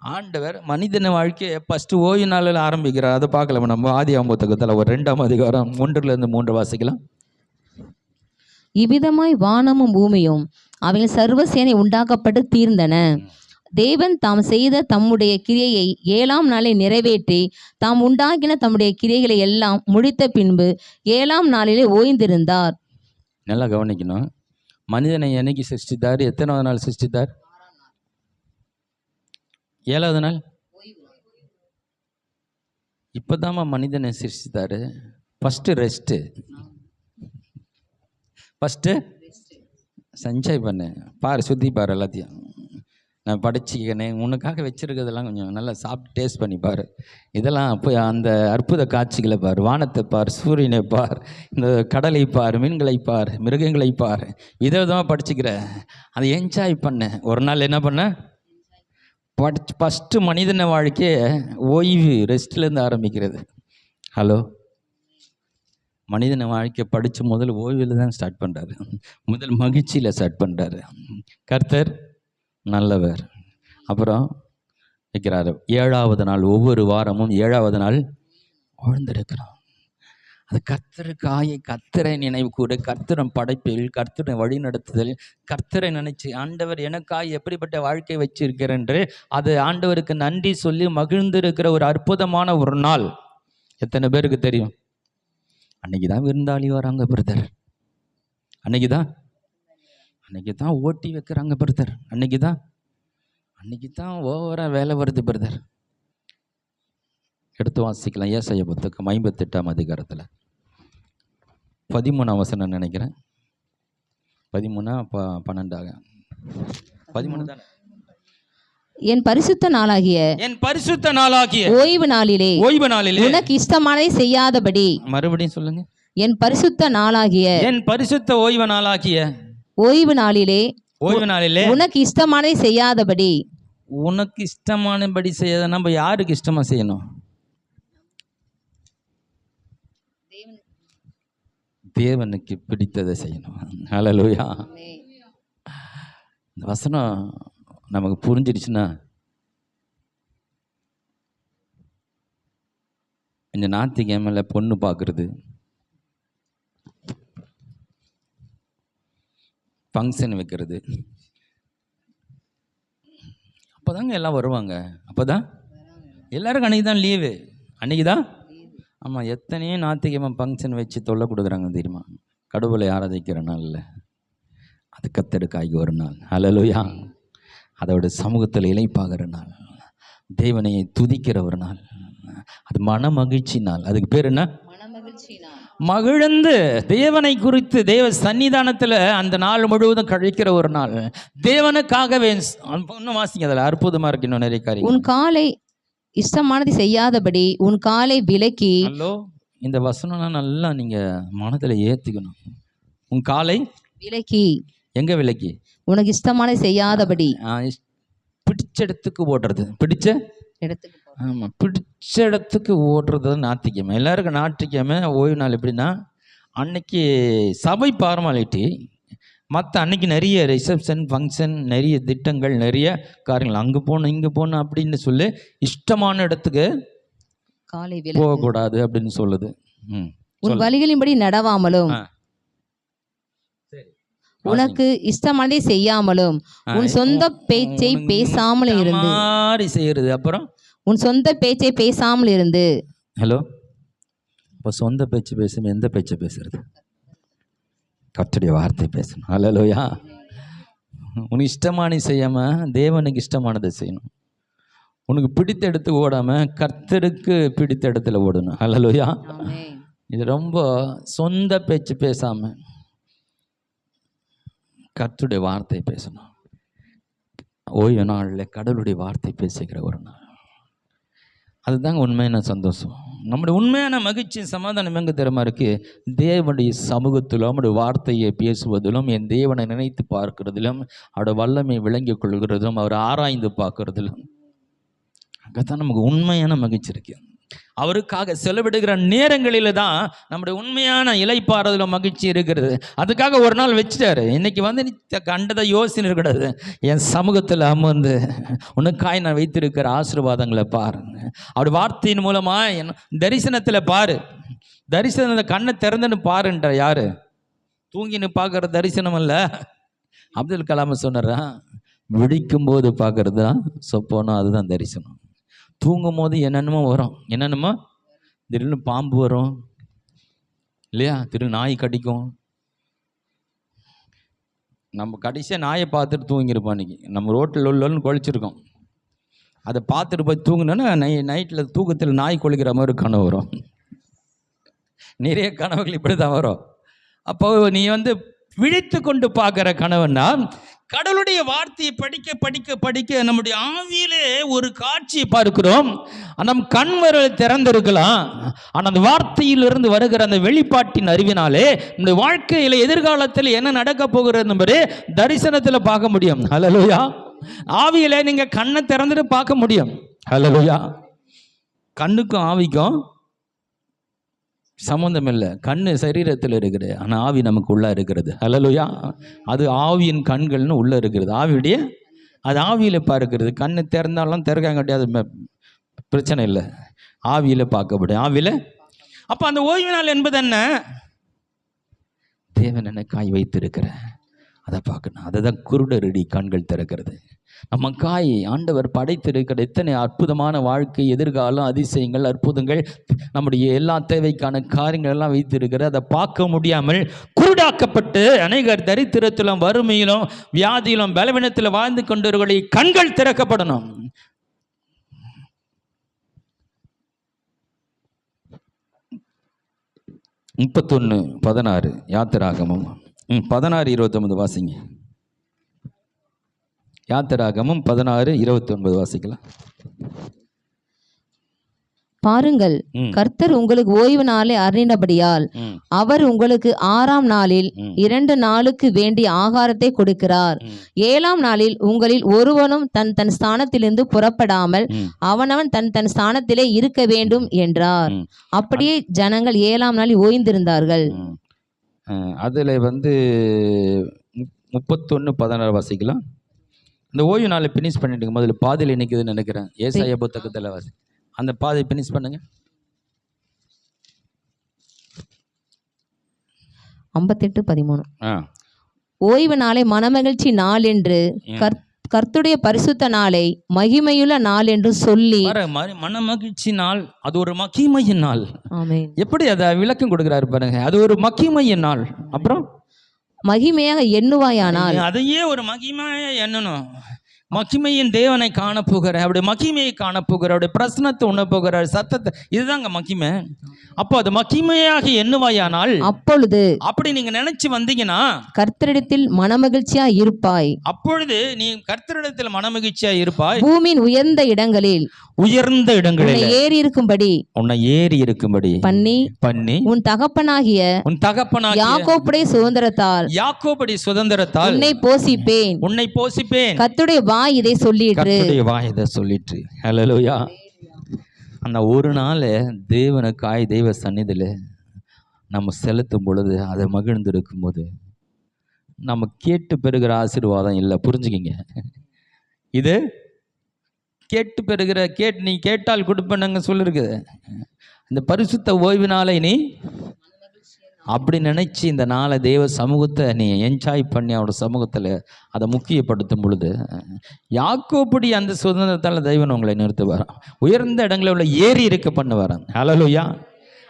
ஆண்டவர் மனிதன வாழ்க்கையை ஃபஸ்ட்டு ஓய்வு நாளில் ஆரம்பிக்கிறார். அதை பார்க்கலாம் நம்ம ஆதியாகம புத்தகத்தில் ஒரு 2ஆம் அதிகாரம் 1-3 வாசிக்கலாம்.
இவ்விதமாய் வானமும் பூமியும் அவைகள் சர்வசேனை உண்டாக்கப்பட்டு தீர்ந்தன. தேவன் தாம் செய்த தம்முடைய கிரியையை 7ஆம் நாளில் நிறைவேற்றி தாம் உண்டாக்கின தம்முடைய கிரியைகளை எல்லாம் முடித்த பின்பு 7ஆம் நாளிலே ஓய்ந்திருந்தார்.
நல்லா கவனிக்கணும். மனிதனை என்னைக்கு சிருஷ்டித்தார்? எத்தனாவது நாள் சிருஷ்டித்தார்? 7வது நாள். இப்போதாம்மா மனிதனை சிருஷ்டித்தாரு. First rest. ஃபஸ்ட்டு என்ஜாய் பண்ணு, பாரு, சுற்றி பாரு, எல்லாத்தையும் நான் படிச்சுக்கினேன் உனக்காக வச்சுருக்கிறதெல்லாம் கொஞ்சம் நல்லா சாப்பிட்டு டேஸ்ட் பண்ணி பாரு. இதெல்லாம் போய் அந்த அற்புத காட்சிகளை பார், வானத்தை பார், சூரியனை பார், இந்த கடலை பார், மீன்களை பார், மிருகங்களை பார், விதவிதமாக படிச்சுக்கிற அதை என்ஜாய் பண்ண. ஒரு நாள் என்ன பண்ண? ஃபஸ்ட்டு மனிதன வாழ்க்கையே ஓய்வு, ரெஸ்ட்லேருந்து ஆரம்பிக்கிறது. ஹலோ, மனிதன வாழ்க்கை படித்து முதல் ஓய்வில் தான் ஸ்டார்ட் பண்ணுறாரு. முதல் மகிழ்ச்சியில் ஸ்டார்ட் பண்ணுறாரு. கர்த்தர் நல்லவர். அப்புறம் வைக்கிறாரு 7வது நாள். ஒவ்வொரு வாரமும் 7வது நாள் ஓய்ந்திருக்கிறோம். அது கர்த்தருக்காய் கர்த்தரை நினைவு கூறு, கர்த்தரின் படைப்பில், கர்த்தரை வழி நடத்துதல், கர்த்தரை நினைச்சு ஆண்டவர் எனக்காய் எப்படிப்பட்ட வாழ்க்கை வச்சிருக்கிறேன் என்று அது ஆண்டவருக்கு நன்றி சொல்லி மகிழ்ந்திருக்கிற ஒரு அற்புதமான ஒரு நாள். எத்தனை பேருக்கு தெரியும்? அன்னைக்கு தான் விருந்தாளி வராங்க பிரதர், அன்னைக்கு தான் ஓட்டி வைக்கிறாங்க பிரதர், அன்னைக்கு தான் ஓவராக வேலை வருது பிரதர். எடுத்து வாசிக்கலாம். ஏசாயா புத்தகம் 58ஆம் அதிகாரத்தில் 13ஆம் வசனம் நினைக்கிறேன். 13 தானே?
என் பரிசுத்த நாளாகிய ஓய்வு நாளிலே உனக்கு இஷ்டமானதை செய்யாதபடி.
மறுபடியும் சொல்லுங்க.
என் பரிசுத்த
ஓய்வு நாளாகிய
ஓய்வு நாளிலே உனக்கு இஷ்டமானதை செய்யாதபடி.
உனக்கு இஷ்டமானபடி செய்யாத நம்ம யாருக்கு இஷ்டமா செய்யணும்? தேவனுக்கு பிடித்ததை செய்யணும். ஹல்லேலூயா. இந்த வசனம் நமக்கு புரிஞ்சிடுச்சுன்னா இந்த ஞாயிற்றுக்கிழமையில பொண்ணு பார்க்குறது, ஃபங்க்ஷன் வைக்கிறது, அப்போதாங்க எல்லாம் வருவாங்க. அப்போதான் எல்லாருக்கும் அன்றைக்கி தான் லீவு, அன்றைக்கி தான். ஆமாம், எத்தனையோ ஞாயிற்றுக்கிழமை ஃபங்க்ஷன் வச்சு தொல்லை கொடுக்குறாங்க தெரியுமா? கடவுளை ஆராதிக்கிற நாளில் அது கர்த்தருக்காகி ஒரு நாள். ஹல்லேலூயா. அதோட சமூகத்தில் இளைப்பாகிற நாள், தேவனை துதிக்கிற ஒரு நாள், அது மன மகிழ்ச்சி நாள். அதுக்கு பேர் என்ன? மகிழ்ந்து தேவனை குறித்து தேவ சன்னிதானத்தில் அந்த நாள் முழுவதும் கழிக்கிற ஒரு நாள். தேவனுக்காகவே இன்னும் வாசிங்க, அதில் அற்புதமாக இருக்கு. இன்னும் நிறைய காரியம்.
உன் காலை இஷ்டமானது செய்யாதபடி உன் காலை விலக்கி.
ஹலோ, இந்த வசனம்லாம் நல்லா நீங்கள் மனதில் ஏற்றிக்கணும். உன் காலை
விலக்கி.
எங்கே விலக்கி?
உனக்கு இஷ்டமானது செய்யாதபடி.
பிடிச்ச இடத்துக்கு ஓடுறது, பிடிச்ச இடத்துக்கு. ஆமாம், பிடிச்ச இடத்துக்கு ஓடுறது ஞாயிற்றுக்கிழமை. எல்லாருக்கும் ஞாயிற்றுக்கிழமை ஓய்வு நாள். எப்படின்னா அன்னைக்கு சபை ஃபார்மாலிட்டி, மற்ற அன்னைக்கு நிறைய ரிசப்ஷன், ஃபங்க்ஷன், நிறைய திட்டங்கள், நிறைய காரியங்கள், அங்கே போகணும் இங்கே போகணும் அப்படின்னு சொல்லி இஷ்டமான இடத்துக்கு போகக்கூடாது அப்படின்னு சொல்லுது.
உன் வழிகளின்படி நடவாமலும் உனக்கு இஷ்டமானதை செய்யாமலும் உன் சொந்த பேச்சை பேசாமல் இருந்து
செய்யறது. அப்புறம்
உன் சொந்த பேச்சை பேசாமல் இருந்து.
ஹலோ, இப்போ சொந்த பேச்சு பேசணும். எந்த பேச்சை பேசுறது? கர்த்தருடைய வார்த்தை பேசணும். ஹல்லேலூயா. உனக்கு இஷ்டமானது செய்யாமல் தேவனுக்கு இஷ்டமானதை செய்யணும். உனக்கு பிடித்த இடத்துக்கு ஓடாமல் கர்த்தருக்கு பிடித்த இடத்துல ஓடணும். ஹல்லேலூயா. இது ரொம்ப சொந்த பேச்சு பேசாமல் கர்த்தருடைய வார்த்தை பேசணும். ஓய்வு நாளில் கடவுளுடைய வார்த்தை பேசுகிற ஒரு நாள். அதுதாங்க உண்மையான சந்தோஷம். நம்முடைய உண்மையான மகிழ்ச்சி சமாதானம் எங்கே தெரியுமா இருக்கு? தேவனுடைய சமூகத்திலும் அவருடைய வார்த்தையை பேசுவதிலும், என் தேவனை நினைத்து பார்க்கிறதிலும், அவருடைய வல்லமை விளங்கி கொள்கிறதும், அவர் ஆராய்ந்து பார்க்கறதிலும் அங்கதான் நமக்கு உண்மையான மகிழ்ச்சி இருக்கு. அவருக்காக செலவிடுகிற நேரங்களில் தான் நம்முடைய உண்மையான இலைப்பாறுதலும் மகிழ்ச்சி இருக்கிறது. அதுக்காக ஒரு நாள் வச்சுட்டாரு. இன்னைக்கு வந்து நீ கண்டதை யோசனை இருக்கக்கூடாது. என் சமூகத்தில் அமர்ந்து உனக்காய் நான் வைத்திருக்கிற ஆசீர்வாதங்களை பாருங்க. அவருடைய வார்த்தையின் மூலமா என் தரிசனத்தில் பாரு. தரிசனத்தை கண்ணை திறந்துன்னு பாருன்ற யாரு? தூங்கின்னு பார்க்குற தரிசனம் அல்ல. அப்துல் கலாம் சொன்னாரா, விழிக்கும் போது பார்க்கறது தான் சொப்பனம், அதுதான் தரிசனம். தூங்கும் போது என்னென்னமோ வரும், என்னென்னமோ திடீர்னு பாம்பு வரும் இல்லையா, திடீர்னு நாய் கடிக்கும். நம்ம கடைசியாக நாயை பார்த்துட்டு தூங்கியிருப்போம். அன்றைக்கி நம்ம ரோட்டில் உள்ளன்னு கொழிச்சிருக்கோம். அதை பார்த்துட்டு போய் தூங்கினோன்னா நைட்டில் தூக்கத்தில் நாய் கொழிக்கிற மாதிரி கனவு வரும். நிறைய கனவுகள் இப்படி தான் வரும். அப்போ நீ வந்து விழித்து கொண்டு பார்க்குற கனவுன்னா, கடவுளுடைய வார்த்தையை படிக்க படிக்க படிக்க நம்முடைய ஆவியிலே ஒரு காட்சியை பார்க்கிறோம். நம் கண் விரல் திறந்திருக்கலாம், ஆனால் அந்த வார்த்தையிலிருந்து வருகிற அந்த வெளிப்பாட்டின் அறிவினாலே நம்முடைய வாழ்க்கையில் எதிர்காலத்தில் என்ன நடக்க போகிறது என்பது தரிசனத்தில் பார்க்க முடியும். ஹல்லேலூயா. ஆவியிலே நீங்க கண்ணை திறந்துட்டு பார்க்க முடியும். ஹல்லேலூயா. கண்ணுக்கும் ஆவிக்கும் சம்பந்தம் இல்லை. கண்ணு சரீரத்தில் இருக்குது, ஆனால் ஆவி நமக்கு உள்ளே இருக்கிறது. ஹல்லேலூயா. அது ஆவியின் கண்கள்னு உள்ளே இருக்கிறது. ஆவியுடைய அது ஆவியில் பார்க்கிறது. கண்ணு திறந்தாலும் திறக்க கிடையாது, பிரச்சனை இல்லை. ஆவியில் பார்க்க முடியும். ஆவியில். அப்போ அந்த ஓய்வு நாள் என்பது என்ன? தேவன் என்ன காய் வைத்திருக்கிற அதை பார்க்கணும். அதை தான் குருடரடி கண்கள் திறக்கிறது. நம்ம காய் ஆண்டவர் படைத்திருக்கிற எத்தனை அற்புதமான வாழ்க்கை, எதிர்காலம், அதிசயங்கள், அற்புதங்கள், நம்முடைய எல்லா தேவைக்கான காரியங்கள் எல்லாம் வைத்திருக்கிற அதை பார்க்க முடியாமல் குருடாக்கப்பட்டு அநேகர் தரித்திரத்திலும் வறுமையிலும் வியாதியிலும் பலவீனத்தில் வாழ்ந்து கொண்டவர்களை கண்கள் திறக்கப்படணும். முப்பத்தொன்னு 16 யாத்திராகமம் 16:29 வாசிங்க. யாத்திராகமம் 16:29 வாசிக்கலாம்.
பாருங்கள், கர்த்தர் உங்களுக்கு ஓய்வு நாளை அருளினபடியால் அவர் உங்களுக்கு 6ஆம் நாளில் 2 நாளுக்கு வேண்டிய ஆகாரத்தை கொடுக்கிறார். 7ஆம் நாளில் உங்களில் ஒருவனும் தன் தன் ஸ்தானத்திலிருந்து புறப்படாமல் அவனவன் தன் தன் ஸ்தானத்திலே இருக்க வேண்டும் என்றார். அப்படியே ஜனங்கள் 7ஆம் நாளில் ஓய்ந்திருந்தார்கள்.
அதில் வந்து 31:16 வாசிக்கலாம். இந்த ஓய்வு நாளை பினிஷ் பண்ணிட்டு முதல்ல பாதியில் நிற்குதுன்னு நினைக்கிறேன். ஏசாயா புத்தகத்தில் வாசி, அந்த பாதை பினிஷ் பண்ணுங்க.
58:13 ஓய்வு நாளை மனமகிழ்ச்சி நாள் என்று கர்த்தருடைய பரிசுத்த நாளை மகிமையுள்ள நாள் என்று சொல்லி.
மனமகிழ்ச்சி நாள், அது ஒரு மகிமையின் நாள்.
ஆமென்.
எப்படி அதை விளக்கம் கொடுக்கிறாரு பாருங்க. அது ஒரு மகிமையின் நாள். அப்புறம்
மகிமையாக எண்ணுவாயானால்,
அதையே ஒரு மகிமையா எண்ணணும். மகிமையின் தேவனை காணப்போகிற, அவருடைய மகிமையை காணப்போகிற, அவருடைய பிரசனத்தை உணப்போகிற சத்தத்தை, இதுதாங்க மகிமை. அப்போ அது மகிமையாக எண்ணுவாயானால்,
அப்பொழுது
அப்படி நீங்க நினைச்சு வந்தீங்கன்னா
கர்த்தரிடத்தில் மனமகிழ்ச்சியா இருப்பாய்.
அப்பொழுது நீ கர்த்தரிடத்தில் மனமகிழ்ச்சியா இருப்பாய்.
பூமியின் உயர்ந்த இடங்களில் ஏறி இருக்கும்படி பண்ணி உன் தகப்பனாகிய யாக்கோபுடைய சுதந்திரத்தால் உன்னை போசிப்பேன். கர்த்தருடைய வாய் இதை சொல்லிற்று.
ஹல்லேலூயா. அந்த ஒரு நாள் தேவனுக்காய் தெய்வ சந்நிதியில் நம்ம செலுத்தும் பொழுது, அதை மகிழ்ந்திருக்கும் போது நம்ம கேட்டு பெறுகிற ஆசீர்வாதம் இல்லை. புரிஞ்சுக்கிங்க. இது கேட்டு பெறுகிற நீ கேட்டால் கொடுப்பேன்னு சொல்லிருக்குது. இந்த பரிசுத்த ஓய்வினாலே நீ அப்படி நினைச்சு இந்த நாளை தேவ சமூகத்தை நீ என்ஜாய் பண்ணி அவரோட சமூகத்தில் அதை முக்கியப்படுத்தும் பொழுது, யாக்கோபடி அந்த சுதந்திரத்தால் தெய்வன் உங்களை நிறுத்துவாராம். உயர்ந்த இடங்களில் உள்ள ஏறி இருக்க பண்ணுவாராம். ஹல்லேலூயா.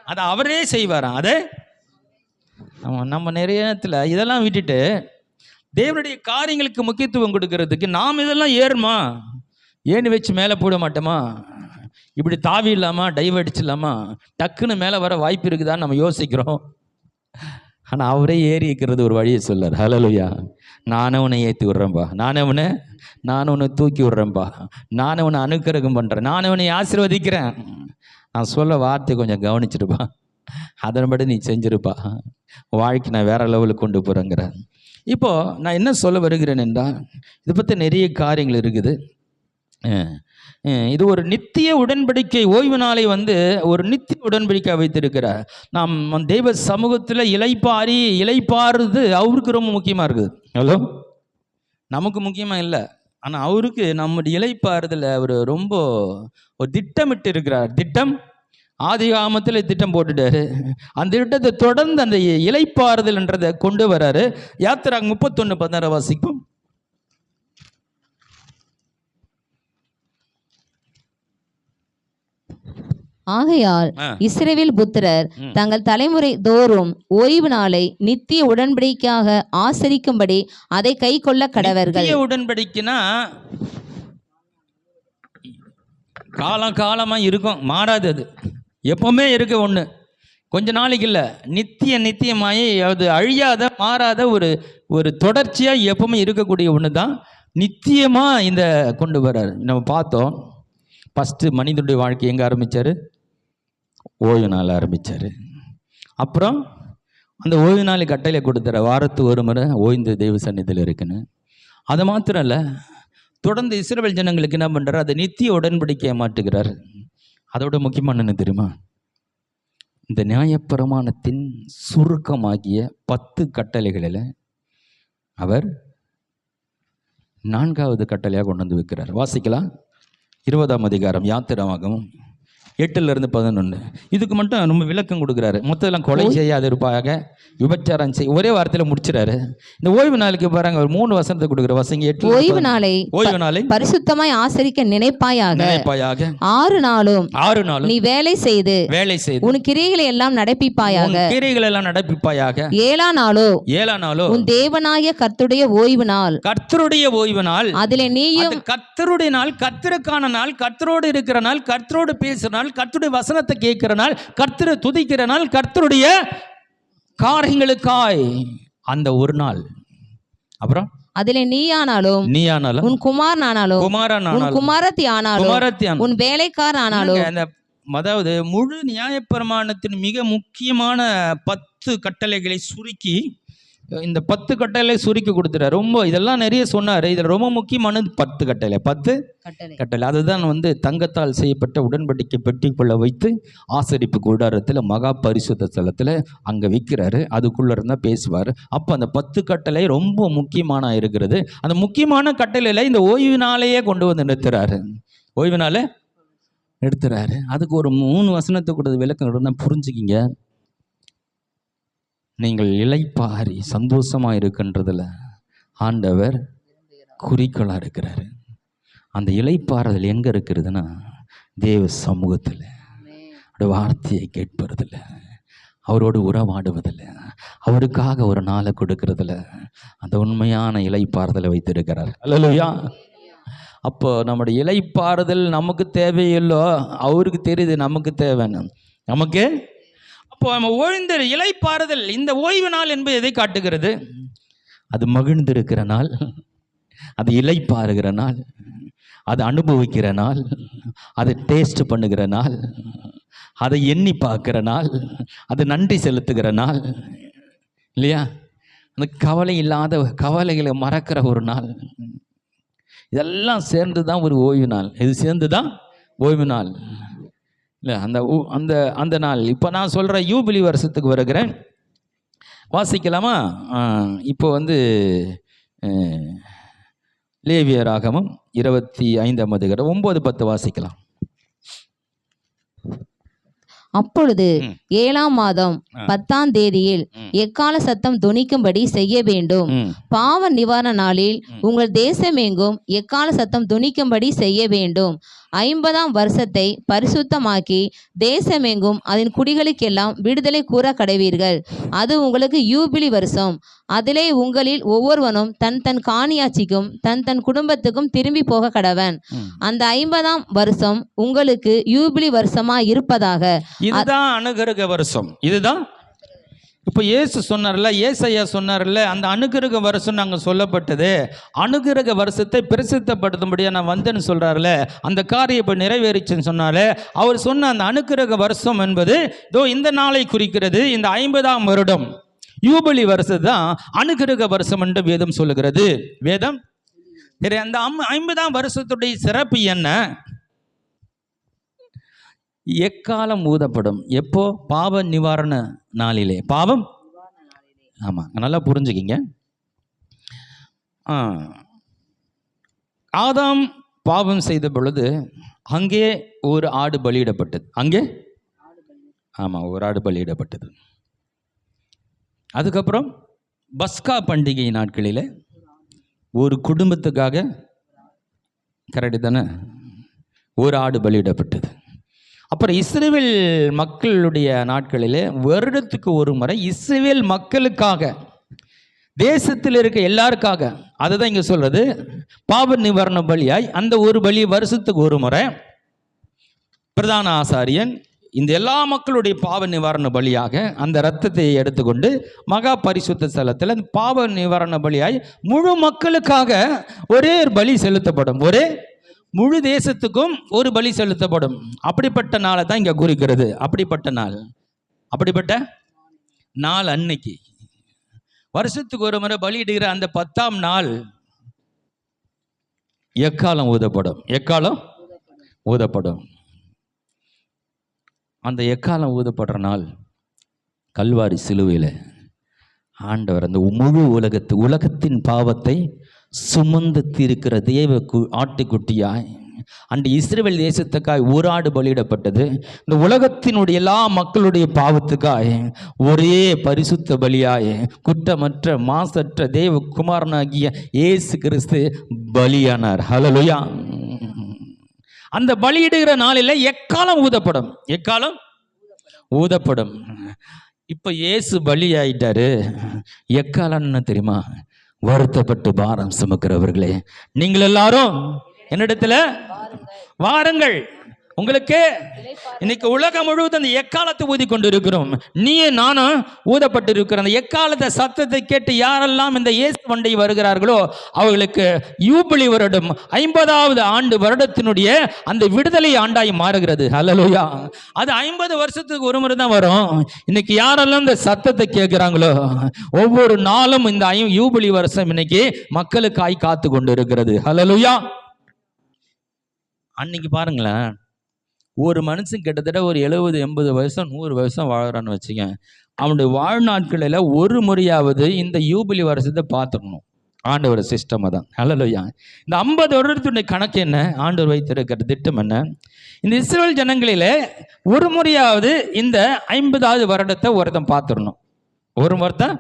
அதை அவரே செய்வாராம். அதை நம்ம நிறைய நேரத்தில் இதெல்லாம் விட்டுட்டு தேவனுடைய காரியங்களுக்கு முக்கியத்துவம் கொடுக்கறதுக்கு நாம் இதெல்லாம் ஏறுமா, ஏணி வச்சு மேலே போட மாட்டோமா, இப்படி தாவி இல்லாமா டைவ் அடிச்சிடலாமா, டக்குன்னு மேலே வர வாய்ப்பு இருக்குதான்னு நம்ம யோசிக்கிறோம். ஆனால் அவரே ஏறி இருக்கிறது ஒரு வழியை சொல்லார். ஹல்லேலூயா. நானே உன்னை ஏற்றி விட்றேன்பா, நானே உன்னை தூக்கி விட்றேன்பா, நானே உன்னை அனுக்கிரகம் பண்ணுறேன், நானே உன்னை ஆசீர்வதிக்கிறேன். நான் சொல்ல வார்த்தை கொஞ்சம் கவனிச்சிருப்பா, அதன்படி நீ செஞ்சிருப்பா, வாழ்க்கை நான் வேற லெவலுக்கு கொண்டு போகிறேங்கிறேன். இப்போது நான் என்ன சொல்ல வருகிறேன் என்றால், இதை பற்றி நிறைய காரியங்கள் இருக்குது. இது ஒரு நித்திய உடன்படிக்கை. ஓய்வு நாளை ஒரு நித்திய உடன்படிக்கை வைத்திருக்கிறார். நாம் தெய்வ சமூகத்தில் இளைப்பாறுது அவருக்கு ரொம்ப முக்கியமாக இருக்குது. ஹலோ, நமக்கு முக்கியமாக இல்லை, ஆனால் அவருக்கு நம்முடைய இளைப்பாறுதல் அவர் ரொம்ப ஒரு திட்டமிட்டு இருக்கிறார். ஆதிகாமத்தில் திட்டம் போட்டுட்டாரு. அந்த திட்டத்தை தொடர்ந்து அந்த இளைப்பாறுதல்ன்றதை கொண்டு வராரு. யாத்திராகமம் 31:16 வாசிப்போம்.
ஆகையால் இஸ்ரவேல் புத்திரர் தங்கள் தலைமுறை தோறும் ஓய்வு நாளை நித்திய உடன்படிக்கையாக ஆசரிக்கும்படி அதை கை கொள்ள கடவர்கள்.
உடன்படிக்கைனா காலமா இருக்கும், மாறாது. அது எப்பவுமே இருக்க ஒண்ணு, கொஞ்ச நாளைக்கு இல்லை, நித்தியமாயி அது அழியாத மாறாத ஒரு தொடர்ச்சியா எப்பவுமே இருக்கக்கூடிய ஒன்று தான் நித்தியமா இந்த கொண்டு வர்றாரு. நம்ம பார்த்தோம், ஃபஸ்ட்டு மனிதனுடைய வாழ்க்கை எங்கே ஆரம்பித்தார்? ஓய்வு நாள் ஆரம்பித்தார். அப்புறம் அந்த ஓய்வு நாள் கட்டளை கொடுத்துற வாரத்து ஒரு முறை ஓய்ந்து தெய்வ சந்நிதியில் இருக்குன்னு. அது மாத்திரம் இல்லை, தொடர்ந்து இஸ்ரவேல் ஜனங்களுக்கு என்ன பண்ணுறாரு? அதை நித்திய உடன்படிக்கையை மாற்றுகிறார். அதோட முக்கியமான என்ன தெரியுமா? இந்த நியாயப்பிரமாணத்தின் சுருக்கமாகிய 10 கட்டளைகளில் அவர் 4வது கட்டளையாக கொண்டு வந்து வைக்கிறார். வாசிக்கலாம். 20ஆம் அதிகாரம் யாத்திராகமம் 8-11. இதுக்கு மட்டும் ரொம்ப விளக்கம் கொடுக்குறாரு. மொத்தம் கொலை செய்யாதிருப்பாக, விபச்சாரம் செய்ய, ஒரே வாரத்தில் முடிச்சிடாரு. இந்த ஓய்வு நாளுக்கு பாருங்க, ஒரு 3 வசனத்தை கொடுக்குற. வசங்க 8. ஓய்வு நாளை பரிசுத்தமாய் ஆசரிக்க நினைப்பாயாக 6 நாளும் நீ வேலை செய்து உன் கிரியைகளை எல்லாம் நடப்பிப்பாயாக. 7ஆம் நாளோ உன் தேவனாகிய கர்த்தருடைய ஓய்வு நாள். அதிலே நீயும் கர்த்தருடைய நாள், கர்த்தருக்கான நாள், கர்த்தரோடு இருக்கிற நாள், கர்த்தரோடு பேசுற நாள், கர்த்தருடைய வசனத்தை கேட்கிற நாள், கர்த்தரை துதிக்கிற நாள், கர்த்தருடைய காரியங்களுக்காய் அந்த ஒரு நாள். அப்புறம்
அதிலே நீயானாலும் உன் குமாரனானாலும் உன் குமாரத்தி ஆனாலும் உன் வேலைக்காரன் ஆனாலும்.
அதாவது முழு நியாயப்பிரமாணத்தின் மிக முக்கியமான 10 கட்டளைகளை சுருக்கி, இந்த 10 கட்டளை சுருக்கி கொடுத்துறாரு. ரொம்ப இதெல்லாம் நிறைய சொன்னார். இதில் ரொம்ப முக்கியமானது 10 கட்டளை. அதுதான் தங்கத்தால் செய்யப்பட்ட உடன்படிக்கை பெட்டிக்குள்ள வைத்து ஆசரிப்பு கூடாரத்தில் மகா பரிசுத்த ஸ்தலத்தில் அங்கே வைக்கிறாரு. அதுக்குள்ளே இருந்தால் பேசுவார். அப்போ அந்த 10 கட்டளை ரொம்ப முக்கியமான இருக்கிறது. அந்த முக்கியமான கட்டளையில் இந்த ஓய்வு நாளையே கொண்டு வந்து நிறுத்துறாரு. ஓய்வு நாளை நிறுத்துறாரு. அதுக்கு ஒரு 3 வசனத்தை கூட விளக்கம் புரிஞ்சுக்கிங்க. நீங்கள் இளைப்பாரி சந்தோஷமாக இருக்கின்றதில் ஆண்டவர் குறிக்கோளாக இருக்கிறாரு. அந்த இளைப்பாறுதல் எங்கே இருக்கிறதுனா தேவ சமூகத்தில், வார்த்தையை கேட்பதில்லை, அவரோடு உறவாடுவதில்லை, அவருக்காக ஒரு நாளை கொடுக்கறதில்ல, அந்த உண்மையான இளைப்பாறுதலை வைத்திருக்கிறார். அல்லேலூயா. அப்போ நம்முடைய இளைப்பாறுதல் நமக்கு தேவையில்லோ, அவருக்கு தெரியுது நமக்கு தேவைன்னு. நமக்கு அப்போ நம்ம ஓய்ந்த இளைப்பாறுதல், இந்த ஓய்வு நாள் என்பது எதை காட்டுகிறது? அது மகிழ்ந்திருக்கிற நாள், அது இளைப்பாறுகிற நாள், அதை அனுபவிக்கிற நாள், அதை டேஸ்ட் பண்ணுகிற நாள், அதை எண்ணி பார்க்குற நாள், அது நன்றி செலுத்துகிற நாள் இல்லையா? அந்த கவலை இல்லாத, கவலைகளை மறக்கிற ஒரு நாள். இதெல்லாம் சேர்ந்து தான் ஒரு ஓய்வு நாள். இது சேர்ந்து தான் ஓய்வு நாள் இல்லை? அந்த நாள். இப்போ நான் சொல்கிற யூபிலி வருஷத்துக்கு வருகிறேன். வாசிக்கலாமா? இப்போ லேவியராகமம் 25ஆம் அதிகாரம் 9-10 வாசிக்கலாம்.
அப்பொழுது 7ஆம் மாதம் 10ஆம் தேதியில் எக்கால சத்தம் தொனிக்கும்படி செய்ய வேண்டும். பாவ நிவாரண நாளில் உங்கள் தேசமெங்கும் எக்கால சத்தம் தொனிக்கும்படி செய்ய வேண்டும். 50ஆம் வருஷத்தை பரிசுத்தமாக்கி தேசமெங்கும் அதன் குடிகளுக்கெல்லாம் விடுதலை கூற கடவீர்கள். அது உங்களுக்கு யூபிலி வருஷம். அதிலே உங்களில் ஒவ்வொருவனும் தன் தன் காணியாட்சிக்கும் தன் தன் குடும்பத்துக்கும் திரும்பி போக கடவன். அந்த 50ஆம் வருஷம் உங்களுக்கு யூபிலி வருஷமா இருப்பதாக.
இதுதான் அனுகிரக வருஷம். இதுதான் இப்போ இயேசு சொன்னார்ல, ஏசாயா சொன்னார்ல, அந்த அனுக்கிரக வருஷம் நாங்கள் சொல்லப்பட்டது, அனுக்கிரக வருஷத்தை பிரசித்தப்படுத்தும்படியாக நான் வந்தேன்னு சொல்கிறார்ல, அந்த காரியம் இப்போ நிறைவேறிச்சுன்னு சொன்னார். அவர் சொன்ன அந்த அனுக்கிரக வருஷம் என்பது இதோ இந்த நாளை குறிக்கிறது. இந்த 50ஆம் வருடம் யூபிலி வருஷம் தான் அனுக்கிரக வருஷம் என்று வேதம் சொல்லுகிறது. வேதம் சரி, அந்த 50ஆம் வருஷத்துடைய சிறப்பு என்ன? எக்காலம் ஊதப்படும். எப்போ? பாவ நிவாரண நாளிலே. பாவம், ஆமாம், நல்லா புரிஞ்சுக்கிங்க. ஆதாம் பாவம் செய்த பொழுது அங்கே ஒரு ஆடு பலியிடப்பட்டது. அங்கே ஆமாம், ஒரு ஆடு பலியிடப்பட்டது. அதுக்கப்புறம் பஸ்கா பண்டிகை நாட்களில் ஒரு குடும்பத்துக்காக, கரெக்டு தானே, ஒரு ஆடு பலியிடப்பட்டது. அப்புறம் இஸ்ரவேல் மக்களுடைய நாட்களிலே வருடத்துக்கு ஒரு முறை இஸ்ரவேல் மக்களுக்காக, தேசத்தில் இருக்க எல்லாருக்காக, அதுதான் இங்கே சொல்றது, பாவ நிவாரண பலியாய் அந்த ஒரு பலி வருஷத்துக்கு ஒரு முறை பிரதான ஆசாரியன் இந்த எல்லா மக்களுடைய பாவ நிவாரண பலியாக அந்த இரத்தத்தை எடுத்துக்கொண்டு மகா பரிசுத்த ஸ்தலத்தில் அந்த பாவ நிவாரண பலியாய் முழு மக்களுக்காக ஒரே ஒரு பலி செலுத்தப்படும். ஒரே முழு தேசத்துக்கும் ஒரு பலி செலுத்தப்படும். அப்படிப்பட்ட நாளை தான் இங்கே குறிக்கிறது. அப்படிப்பட்ட அப்படிப்பட்ட நாள் அன்னைக்கு வருஷத்துக்கு ஒரு முறை பலியிடுகிற அந்த 10ஆம் நாள் எக்காலம் ஊதப்படும். எக்காலம் ஊதப்படும். அந்த எக்காலம் ஊதப்படுற நாள் கல்வாரி சிலுவையில் ஆண்டவர் அந்த முழு உலகத்தின் பாவத்தை சுமந்து தீர்க்கிற தேவ ஆட்டுக்குட்டியாய் அன்று இஸ்ரவேல் தேசத்துக்காய் ஒரு ஆடு பலியிடப்பட்டது. இந்த உலகத்தினுடைய எல்லா மக்களுடைய பாவத்துக்காய் ஒரே பரிசுத்த பலியாய் குற்றமற்ற மாசற்ற தேவ குமாரனாகிய இயேசு கிறிஸ்து பலியானார். ஹல்லேலூயா. அந்த பலியிடுகிற நாளில் எக்காலம் ஊதப்படும். எக்காலம் ஊதப்படும். இப்போ இயேசு பலி ஆயிட்டாரு. எக்காலம்னு தெரியுமா? வருத்தப்பட்டு பாரம் சுமக்கிறவர்களே, நீங்கள் எல்லாரும் என்னிடத்துல வாருங்கள், உங்களுக்கு இன்னைக்கு உலகம் முழுவதும் அந்த எக்காலத்தை ஊதி கொண்டு இருக்கிறோம். நீயே நானும் ஊதப்பட்டு இருக்கிறோம். அந்த எக்காலத்தை சத்தத்தை கேட்டு யாரெல்லாம் இந்த இயேசு வண்டை வருகிறார்களோ அவர்களுக்கு யூபிலி வருடம் 50வது ஆண்டு வருடத்தினுடைய அந்த விடுதலை ஆண்டாய் மாறுகிறது. ஹல்லேலூயா. அது 50 வருஷத்துக்கு ஒரு முறை தான் வரும். இன்னைக்கு யாரெல்லாம் இந்த சத்தத்தை கேட்கிறாங்களோ ஒவ்வொரு நாளும் இந்த யூபிலி வருஷம் இன்னைக்கு மக்களுக்காய் காத்து கொண்டு இருக்கிறது. ஹல்லேலூயா. அன்னைக்கு பாருங்களேன், ஒரு மனுஷன் கிட்டத்தட்ட ஒரு 70-80 வருஷம் 100 வருஷம் வாழறான்னு வச்சுங்க, அவனுடைய வாழ்நாட்களில் ஒரு முறையாவது இந்த யூபிலி வருஷத்தை பார்த்துக்கணும். ஆண்டவர் சிஸ்டம் தான். ஹல்லேலூயா. இந்த 50 வருடத்துடைய கணக்கு என்ன? ஆண்டவர் வைத்திருக்கிற திட்டம் என்ன? இந்த இஸ்ரவேல் ஜனங்களில் ஒரு முறையாவது இந்த 50வது வருடத்தை ஒருத்தன் பார்த்துடணும். ஒரு வருடம்.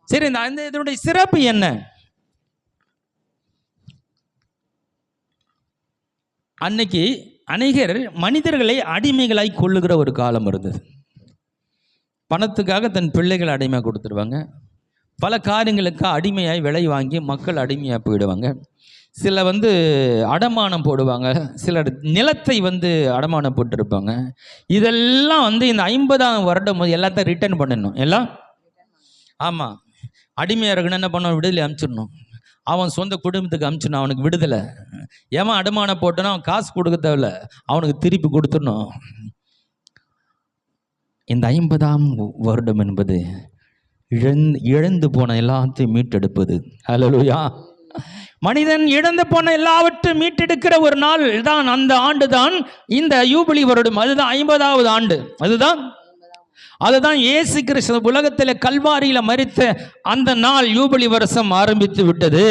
சரி, இந்த இதனுடைய சிறப்பு என்ன? அன்னைக்கு அநேகர் மனிதர்களை அடிமைகளாய் கொள்ளுகிற ஒரு காலம் இருந்தது. பணத்துக்காக தன் பிள்ளைகளை அடிமை கொடுத்துருவாங்க. பல காரியங்களுக்கு அடிமையாய் விலை வாங்கி மக்கள் அடிமையாக போயிடுவாங்க. சில அடமானம் போடுவாங்க, சிலர் நிலத்தை அடமானம் போட்டிருப்பாங்க. இதெல்லாம் இந்த 50ஆம் வருடம் எல்லாத்தையும் ரிட்டர்ன் பண்ணணும். எல்லாம் ஆமாம், அடிமையாக இருக்கணும். என்ன பண்ணணும்? விடுதலை அனுப்பிச்சிடணும். அவன் சொந்த குடும்பத்துக்கு அனுப்பிச்சிடணும். அவனுக்கு விடுதலை. ஏமா அடமானம் போட்டோன்னா அவன் காசு கொடுக்க தேவையில்ல, அவனுக்கு திருப்பி கொடுத்துடணும். இந்த 50ஆம் வருடம் என்பது இழந்து போன எல்லாத்தையும் மீட்டெடுப்பது. ஹல்லேலூயா. மனிதன் இழந்து போன எல்லாவற்றையும் மீட்டெடுக்கிற ஒரு நாள் தான் அந்த ஆண்டு தான் இந்த யூபிலி வருடம். அதுதான் 50வது ஆண்டு. அதுதான் இயேசு கிறிஸ்து உலகத்தில் கல்வாரியில் மரித்த அந்த நாள் யூபிலி வருஷம் ஆரம்பித்து விட்டது.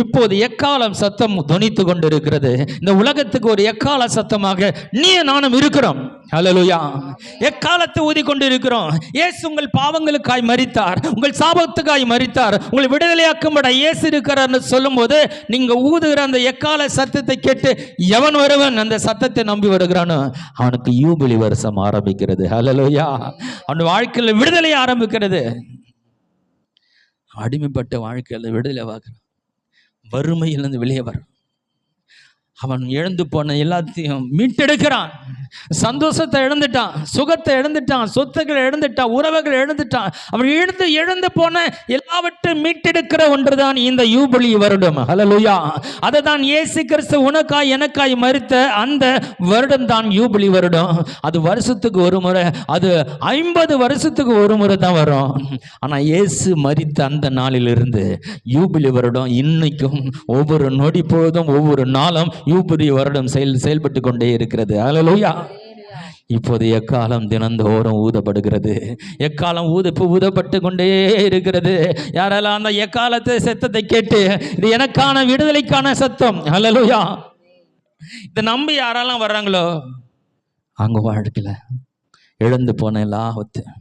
இப்போது எக்காலம் சத்தம் தொனித்து கொண்டிருக்கிறது. இந்த உலகத்துக்கு ஒரு எக்கால சத்தமாக நீ நானும் இருக்கிறோம். ஹல்லேலூயா. எக்காலத்தை ஊதி கொண்டு இருக்கிறோம். இயேசு உங்கள் பாவங்களுக்காய் மரித்தார், உங்கள் சாபத்துக்காய் மரித்தார், உங்களை விடுதலையாக்கும்பட இயேசு இருக்கிறார்னு சொல்லும் போது நீங்க ஊதுகிற அந்த எக்கால சத்தத்தை கேட்டு எவன் ஒருவன் அந்த சத்தத்தை நம்பி வருகிறானோ அவனுக்கு யூபிலி வருஷம் ஆரம்பிக்கிறது. ஹல்லேலூயா. அவன் வாழ்க்கையில் விடுதலை ஆரம்பிக்கிறது. அடிமைப்பட்ட வாழ்க்கையில் விடுதலை ஆகிறான். வறுமையிலிருந்து வெளியே வரும். அவன் இழந்து போன எல்லாத்தையும் மீட்டெடுக்கிறான். சந்தோஷத்தை இழந்துட்டான், சுகத்தை இழந்துட்டான், சொத்துக்களை இழந்துட்டான், உறவுகளை இழந்துட்டான். அவன் இழந்து போன எல்லாவற்றையும் மீட்டெடுக்கிற ஒன்றுதான் இந்த யூபிலி வருடம். ஹல்லேலூயா. அதை தான் இயேசு கிறிஸ்து உனக்காய் எனக்காய் மரித்த அந்த வருடம் தான் யூபிலி வருடம். அது வருஷத்துக்கு ஒரு முறை, அது 50 வருஷத்துக்கு ஒரு முறை தான் வரும். ஆனால் இயேசு மரித்த அந்த நாளிலிருந்து யூபிலி வருடம் இன்னைக்கும் ஒவ்வொரு நொடி பொழுதும் ஒவ்வொரு நாளும் யூபிலி வருடம் செயல்பட்டு கொண்டே இருக்கிறது. ஹல்லேலூயா. இப்போது எக்காலம் தினந்தோறும் ஊதப்படுகிறது. எக்காலம் ஊதப்பட்டு கொண்டே இருக்கிறது. யாரெல்லாம் அந்த எக்காலத்தை சத்தத்தை கேட்டு இது எனக்கான விடுதலைக்கான சத்தம், ஹல்லேலூயா, இதை நம்பி யாரெல்லாம் வர்றாங்களோ அவங்க வாழ்க்கையில இழந்து போன எல்லாத்தையும்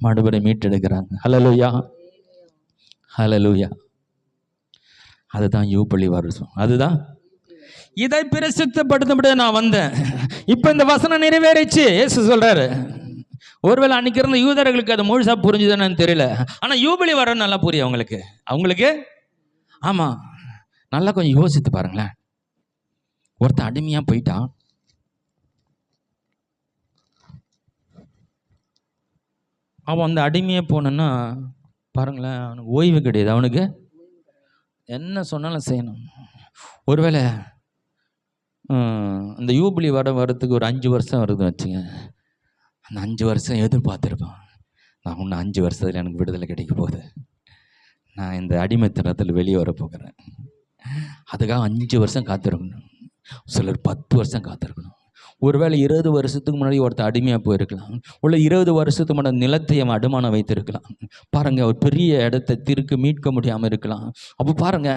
மறுபடியும் மீட்டெடுக்கிறாங்க. ஹல்லேலூயா, ஹல்லேலூயா. அதுதான் யூபிலி வருஷம். அதுதான் இதை பிரசித்தப்படுத்த நான் வந்தேன். இப்ப இந்த வசனம் நிறைவேறிச்சு. இயேசு சொல்றாரு. ஒருவேளை அன்னைக்கு இருந்த யூதர்களுக்கு அது முழுசா புரிஞ்சுதானு தெரியல. ஆனா யூபிலி வர நல்லா புரியும் அவங்களுக்கு. ஆமா, நல்லா கொஞ்சம் யோசித்து பாருங்களேன். ஒருத்தன் அடிமையா போயிட்டான். அவன் அந்த அடிமையா போனன்னா பாருங்களேன், அவனுக்கு ஓய்வு கிடையாது. அவனுக்கு என்ன சொன்னாலும் செய்யணும். ஒருவேளை அந்த யூபிலி வரத்துக்கு ஒரு 5 வருஷம் வருதுன்னு வச்சுங்க. அந்த 5 வருஷம் எதிர்பார்த்துருப்பான். நான் இன்னும் 5 வருஷத்தில் எனக்கு விடுதலை கிடைக்க போகுது, நான் இந்த அடிமைத்தனத்தில் வெளியே வர போகிறேன். அதுக்காக 5 வருஷம் காத்திருக்கணும். சிலர் 10 வருஷம் காத்திருக்கணும். ஒருவேளை 20 வருஷத்துக்கு முன்னாடி ஒருத்தர் அடிமையாக போயிருக்கலாம். உள்ள 20 வருஷத்துக்கு முன்னாடி நிலத்தை அவன் அடமானம் வைத்திருக்கலாம். பாருங்க, ஒரு பெரிய இடத்தை திருக்க மீட்க முடியாமல் இருக்கலாம். அப்போ பாருங்க,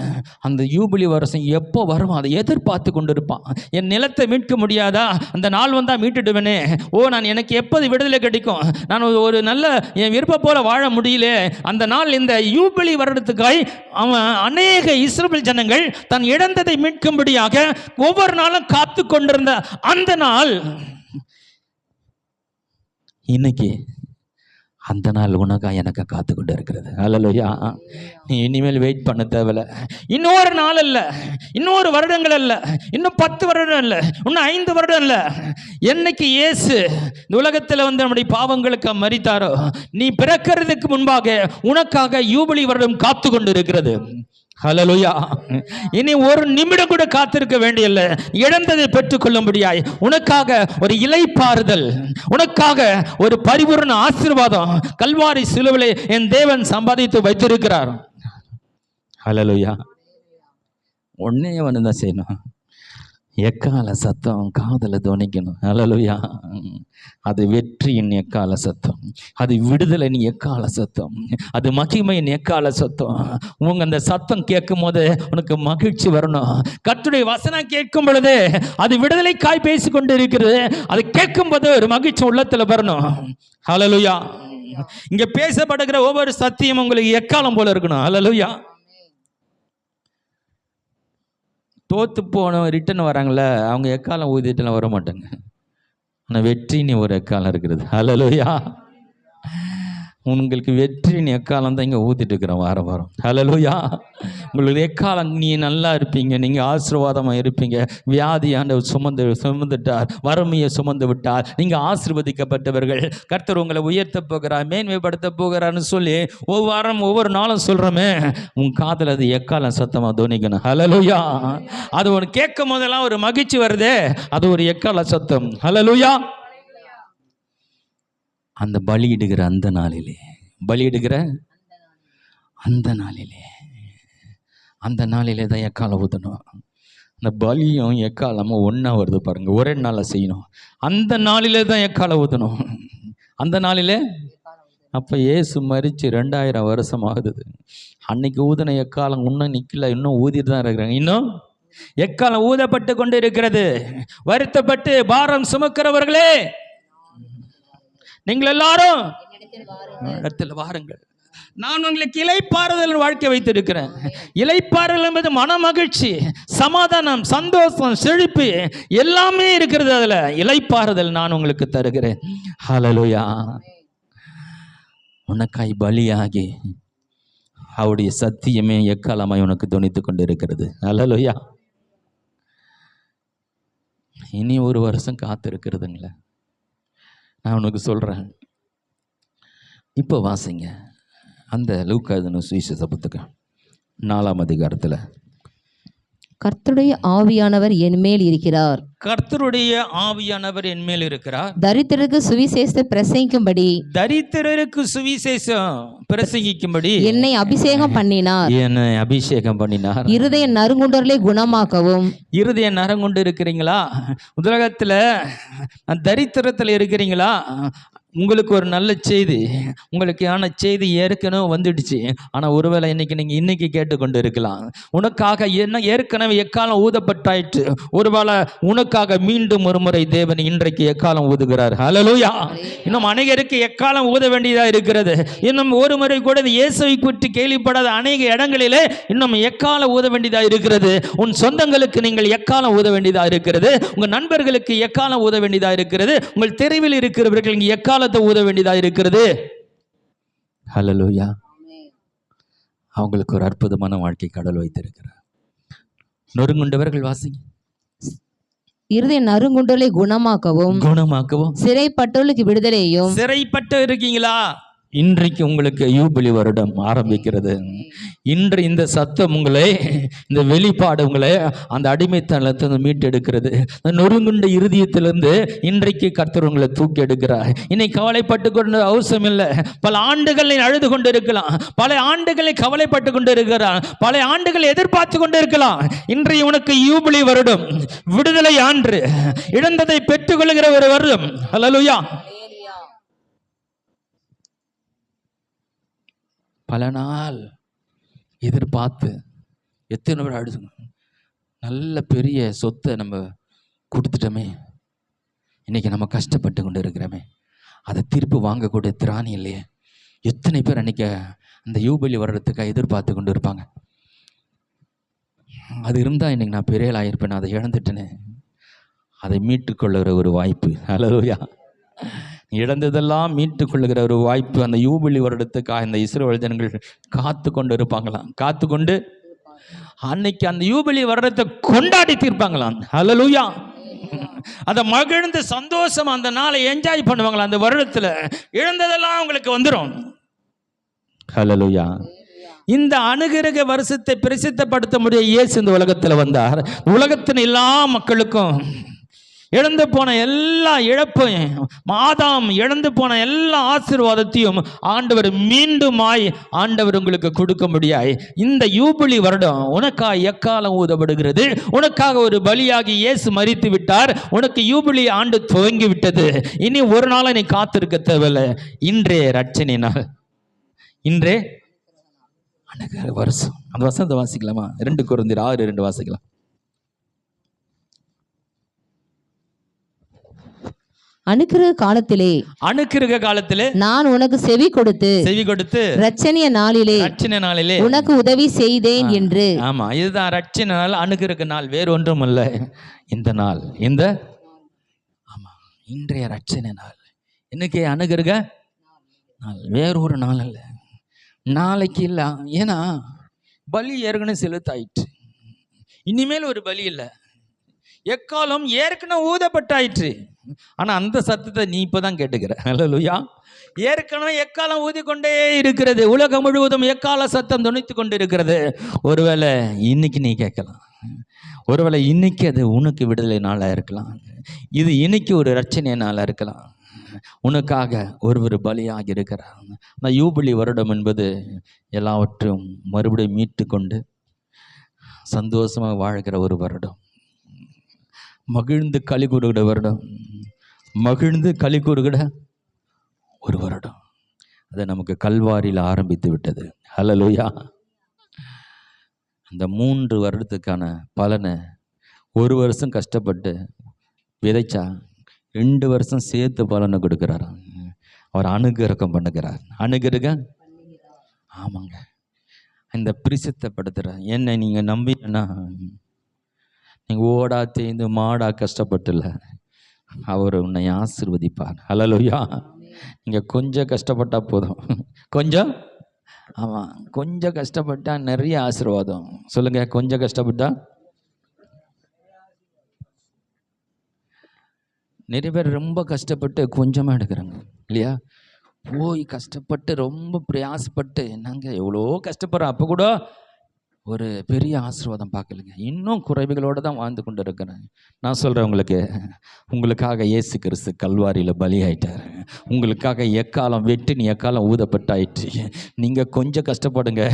அந்த யூபிலி வருஷம் எப்போ வரும் அதை எதிர்பார்த்து கொண்டு இருப்பான். என் நிலத்தை மீட்க முடியாதா, அந்த நாள் வந்தால் மீட்டுடுவேனே, நான் எனக்கு எப்போது விடுதலை கிடைக்கும், நான் ஒரு நல்ல என் விருப்பம் போல வாழ முடியல. அந்த நாள் இந்த யூபிலி வருடத்துக்காய் அவன் அநேக இஸ்ரவேல் ஜனங்கள் தன் இழந்ததை மீட்கும்படியாக ஒவ்வொரு நாளும் காத்து கொண்டிருந்த அந்த நாள் இன்னைக்கு அந்த நாள் உனக்கா எனக்கு காத்து கொண்டு இருக்கிறது. ஹல்லேலூயா. நீ இனிமேல் வெயிட் பண்ண தேவையில்ல. இன்னொரு நாள் இல்ல, இன்னொரு வருடங்கள் இல்ல, இன்னும் 10 வருடம் இல்ல, இன்னும் 5 வருடம் இல்ல. என்னைக்கு இயேசு இந்த உலகத்தில் வந்து நம்முடைய பாவங்களுக்கு மரித்தாரோ, நீ பிறக்கிறதுக்கு முன்பாக உனக்காக யூபிலி வருடம் காத்து கொண்டு இருக்கிறது. ஹல்லேலூயா. இனி ஒரு நிமிடம் கூட காத்திருக்க வேண்டியதில்லை. இழந்ததை பெற்றுக்கொள்ளும்படியாய் உனக்காக ஒரு இளைப்பாறுதல், உனக்காக ஒரு பரிபூர்ண ஆசீர்வாதம் கல்வாரி சிலுவையிலே என் தேவன் சம்பாதித்து வைத்திருக்கிறார். ஹல்லேலூயா. ஒன்னே ஒன்று தான் செய்யணும், எக்கால சத்தம் காதல துணிக்கணும். ஹல்லேலூயா. அது வெற்றியின் எக்கால சத்தம், அது விடுதலின் எக்கால சத்தம், அது மகிமையின் எக்கால சத்தம். உங்க அந்த சத்தம் கேட்கும் போது உனக்கு மகிழ்ச்சி வரணும். கர்த்தருடைய வசனம் கேட்கும் பொழுது அது விடுதலைக்காய் பேசிக்கொண்டு இருக்கிறது. அது கேட்கும் போது ஒரு மகிழ்ச்சி உள்ளத்துல வரணும். ஹல்லேலூயா. இங்க பேசப்படுகிற ஒவ்வொரு சத்தியம் உங்களுக்கு எக்காலம் போல இருக்கணும். ஹல்லேலூயா. தோத்து போன ரிட்டன் வராங்களே, அவங்க எக்காலம் ஊதிட்டுலாம் வர மாட்டாங்க. ஆனால் வெற்றின்னு ஒரு எக்காலம் இருக்கிறது. ஹல்லேலூயா. உங்களுக்கு வெற்றியின் எக்காலம் தான் இங்கே ஊத்திட்டு இருக்கிறோம் வாரம் வாரம். ஹல்லேலூயா. உங்களுக்கு எக்காலம் நீ நல்லா இருப்பீங்க, நீங்கள் ஆசீர்வாதமாக இருப்பீங்க. வியாதி ஆண்டவர் சுமந்துட்டார், வறுமையை சுமந்து விட்டார், நீங்கள் ஆசீர்வதிக்கப்பட்டவர்கள். கர்த்தர் உங்களை உயர்த்த போகிறார், மேன்மைப்படுத்த போகிறார்னு சொல்லி ஒவ்வொரு வாரம் ஒவ்வொரு நாளும் சொல்கிறோமே, உன் காதில் அது எக்காலம் சத்தமாக தோணிக்கணும். ஹல்லேலூயா. அது ஒன்று கேட்கும் போதெல்லாம் ஒரு மகிழ்ச்சி வருதே, அது ஒரு எக்கால சத்தம். ஹல்லேலூயா. அந்த பலியிடுகிற அந்த நாளிலே, பலியிடுகிற அந்த நாளிலே தான் எக்காலம் ஊற்றணும். அந்த பலியும் எக்காலமும் ஒன்றா வருது பாருங்க, ஒரே நாளில் செய்யணும். அந்த நாளிலே தான் எக்காலம் ஊற்றணும். அந்த நாளிலே அப்போ இயேசு மரித்து 2000 வருஷம் ஆகுது. அன்னைக்கு ஊதின எக்காலம் இன்னும் நிற்கல, இன்னும் ஊதிட்டு தான் இருக்கிறாங்க. இன்னும் எக்காலம் ஊதப்பட்டு கொண்டு இருக்கிறது. வருத்தப்பட்டு பாரம் சுமக்கிறவர்களே, நீங்கள் எல்லாரும் இடத்தில் வாருங்கள், நான் உங்களுக்கு இளைப்பாறுதல் வாழ்க்கை வைத்திருக்கிறேன். இளைப்பாறுதல் என்பது மன மகிழ்ச்சி, சமாதானம், சந்தோஷம், செழிப்பு எல்லாமே இருக்கிறது. அதுல இளைப்பாறுதல் நான் உங்களுக்கு தருகிறேன். ஹல்லேலூயா. உனக்காய் பலியாகி அவருடைய சத்தியமே எக்காலமாய் உனக்கு துணித்து கொண்டு இருக்கிறது. ஹல்லேலூயா. இனி ஒரு வருஷம் காத்து இருக்கிறதுங்களே. நான் உனக்கு சொல்கிறேன், இப்போ வாசிங்க அந்த லூக்கா எழுதின சுவிசேஷ புத்தகம் 4ஆம் அதிகாரத்தில்.
கர்த்தருடைய ஆவியானவர் என் மேல் இருக்கிறார்.
கர்த்தருடைய ஆவியானவர் என் மேல் இருக்கிறார்.
தரித்திரருக்கு சுவிசேஷத்தை பிரசங்கிக்கும்படி,
தரித்திரருக்கு சுவிசேஷம் பிரசங்கிக்கும்படி
என்னை அபிஷேகம் பண்ணினார்.
என்னை அபிஷேகம் பண்ணினார்.
இருதய நறுங்குண்டர்களை குணமாக்கவும்.
இருதய நரங்குண்டு இருக்கிறீங்களா? உலகத்தில் தரித்திரத்தில் இருக்கிறீங்களா? உங்களுக்கு ஒரு நல்ல செய்தி, உங்களுக்கான செய்தி ஏற்கனவே வந்துடுச்சு. ஆனால் ஒருவேளை இன்னைக்கு கேட்டுக்கொண்டு இருக்கலாம். உனக்காக என்ன ஏற்கனவே எக்காலம் ஊதப்பட்டாயிற்று. ஒருவேளை உனக்காக மீண்டும் ஒரு முறை தேவன் இன்றைக்கு எக்காலம் ஊதுகிறார். ஹல்லேலூயா. இன்னும் அநேகருக்கு எக்காலம் ஊத வேண்டியதாக இருக்கிறது. இன்னும் ஒரு முறை கூட இயேசுவை பற்றி கேள்விப்படாத அநேக இடங்களிலே இன்னும் எக்காலம் ஊத வேண்டியதாக இருக்கிறது. உன் சொந்தங்களுக்கு நீங்கள் எக்காலம் ஊத வேண்டியதாக இருக்கிறது. உங்கள் நண்பர்களுக்கு எக்காலம் ஊத வேண்டியதாக இருக்கிறது. உங்கள் தெருவில் இருக்கிறவர்கள் இங்கே எக்காலம் ஊத வேண்டியதா இருக்கிறது. ஹல்லேலூயா. அவங்களுக்கு ஒரு அற்புதமான வாழ்க்கை கடவுள் வைத்திருக்கிறார். நொறுங்குண்டவர்கள் வாசிங்க.
இருதய நறுங்குண்டலை குணமாக்கவும், சிறைப்பட்டவர்களுக்கு விடுதலையும்.
சிறைப்பட்டு இருக்கீங்களா? இன்றைக்கு உங்களுக்கு யூபிலி வருடம் ஆரம்பிக்கிறது. இன்று இந்த சத்தம் உங்களை, இந்த வெளிப்பாடு உங்களை அந்த அடிமைத்தனத்தை மீட்டெடுக்கிறது. நொறுங்குண்ட இருதயத்திலிருந்து இன்றைக்கு கர்த்தர் உங்களை தூக்கி எடுக்கிறார். இன்னைக்கு கவலைப்பட்டு கொண்டு அவசியம் இல்லை. பல ஆண்டுகளை அழுது கொண்டு இருக்கலாம், பல ஆண்டுகளை கவலைப்பட்டு கொண்டு இருக்கிறார், பல ஆண்டுகளை எதிர்பார்த்து கொண்டு இருக்கலாம். இன்றைய உனக்கு யூபிலி வருடம், விடுதலை ஆண்டு, இழந்ததை பெற்றுக்கொள்கிற ஒரு வருடம். ஹல்லேலூயா. பல நாள் எதிர்பார்த்து எத்தனை பேர் அழுதுங்க, நல்ல பெரிய சொத்தை நம்ம கொடுத்துட்டோமே, இன்னைக்கு நம்ம கஷ்டப்பட்டு கொண்டு இருக்கிறோமே, அதை திருப்பி வாங்கக்கூடிய திராணி இல்லையே. எத்தனை பேர் அன்னைக்கு அந்த யூபிலி வர்றதுக்காக எதிர்பார்த்து கொண்டு இருப்பாங்க. அது இருந்தால் இன்னைக்கு நான் பெரிய ஆயிருப்பேன், அதை இழந்துட்டேனே. அதை மீட்டுக்கொள்ளுகிற ஒரு வாய்ப்பு. ஹல்லேலூயா. இழந்ததெல்லாம் மீட்டு கொள்ளுகிற ஒரு வாய்ப்பு அந்த யூபிலி வருடத்துக்காக இந்த இஸ்ரவேல் ஜனங்கள் காத்து கொண்டு இருப்பாங்களாம். காத்து கொண்டு அன்னைக்கு அந்த யூபிலி வருடத்தை கொண்டாடி தீர்ப்பாங்களாம். ஹல்லேலூயா. அதை மகிழ்ந்து சந்தோஷமா அந்த நாளை என்ஜாய் பண்ணுவாங்களாம். அந்த வருடத்துல இழந்ததெல்லாம் அவங்களுக்கு வந்துடும். ஹல்லேலூயா. இந்த அனுகிரக வருஷத்தை பிரசித்தப்படுத்த முடிய இயேசு இந்த உலகத்துல வந்தார். உலகத்தின் எல்லா மக்களுக்கும் இழந்து போன எல்லா இழப்பையும், மாதாம் இழந்து போன எல்லா ஆசீர்வாதத்தையும் ஆண்டவர் மீண்டுமாய் ஆண்டவர் உங்களுக்கு கொடுக்க முடியாய். இந்த யூபிலி வருடம் உனக்காக எக்காலம் ஊதப்படுகிறது. உனக்காக ஒரு பலியாகி இயேசு மரித்து விட்டார். உனக்கு யூபிலி ஆண்டு துவங்கி விட்டது. இனி ஒரு நாளை நீ காத்திருக்க தேவையில்லை. இன்றே ரட்சணை நாள், இன்றே அனுகிரக வருஷம். அந்த வசனத்தை வாசிக்கலாமா? 2 கொரிந்தியர் 6:2 வாசிக்கலாம்.
அனுக்கிரக காலத்திலே நான் உனக்கு செவி கொடுத்து ரட்சணிய நாளிலே உனக்கு உதவி செய்தேன் என்று.
ஆமா, இதுதான் ரட்சணை நாள், அனுக்கிரக நாள். வேறு ஒன்றும் இல்லை. இந்த நாள், இந்த ஆமா இன்றைய ரட்சணை நாள். இன்னைக்கு அனுக்கிரக நாள், வேறு ஒரு நாள் அல்ல. நாளைக்கு இல்லை. ஏன்னா பலி ஏற்கனவே செலுத்தாயிற்று. இனிமேல் ஒரு பலி இல்லை. எக்காலம் ஏற்கனவே ஊதப்பட்டாயிற்று. ஆனா அந்த சத்தத்தை நீ இப்பதான் கேட்டுக்கிற. ஹல்லேலூயா. ஏற்கனவே எக்காலம் ஊதிக்கொண்டே இருக்கிறது. உலகம் முழுவதும் எக்கால சத்தம் துணித்து கொண்டு இருக்கிறது. ஒருவேளை இன்னைக்கு நீ கேட்கலாம். ஒருவேளை இன்னைக்கு அது உனக்கு விடுதலை நாளாக இருக்கலாம். இது இன்னைக்கு ஒரு ரட்சணை நாளாக இருக்கலாம். உனக்காக ஒரு பலியாக இருக்கிறார். அந்த யூபிலி வருடம் என்பது எல்லாவற்றையும் மறுபடியும் மீட்டு கொண்டு சந்தோஷமாக வாழ்கிற ஒரு வருடம். மகிழ்ந்து களி கூறுகிற வருடம். மகிழ்ந்து களி கூறுகிற ஒரு வருடம். அது நமக்கு கல்வாரியில் ஆரம்பித்து விட்டது. ஹல்லேலூயா. அந்த 3 வருடத்துக்கான பலனை 1 வருஷம் கஷ்டப்பட்டு விதைச்சா 2 வருஷம் சேர்த்து பலனை கொடுக்கிறார். அவர் அனுகிரகம் பண்ணுகிறார். அனுகிரகம். ஆமாங்க. இந்த பிரசித்தப்படுத்துகிறார். என்னை நீங்கள் நம்பினா நீங்கள் ஓடா தேய்ந்து மாடா கஷ்டப்பட்டுல அவர் உன்னை ஆசீர்வதிப்பார். ஹல்லேலூயா. நீங்கள் கொஞ்சம் கஷ்டப்பட்டால் போதும். கொஞ்சம், ஆமாம், கொஞ்சம் கஷ்டப்பட்டா நிறைய ஆசீர்வாதம். சொல்லுங்க, கொஞ்சம் கஷ்டப்பட்டா நிறைய பேர் ரொம்ப கஷ்டப்பட்டு கொஞ்சமாக எடுக்கிறாங்க இல்லையா? போய் கஷ்டப்பட்டு ரொம்ப பிரயாசப்பட்டு என்னங்க எவ்வளோ கஷ்டப்படுறோம், அப்போ கூட ஒரு பெரிய ஆசீர்வாதம் பார்க்கலங்க. இன்னும் குறைவுகளோடு தான் வாழ்ந்து கொண்டு இருக்கிறேன். நான் சொல்கிறேன், உங்களுக்காக இயேசு கிறிஸ்து கல்வாரியில் பலியாயிட்டார். உங்களுக்காக எக்காலம் வெட்டினி எக்காலம் ஊதப்பட்டாயிற்று. நீங்கள் கொஞ்சம் கஷ்டப்படுங்க,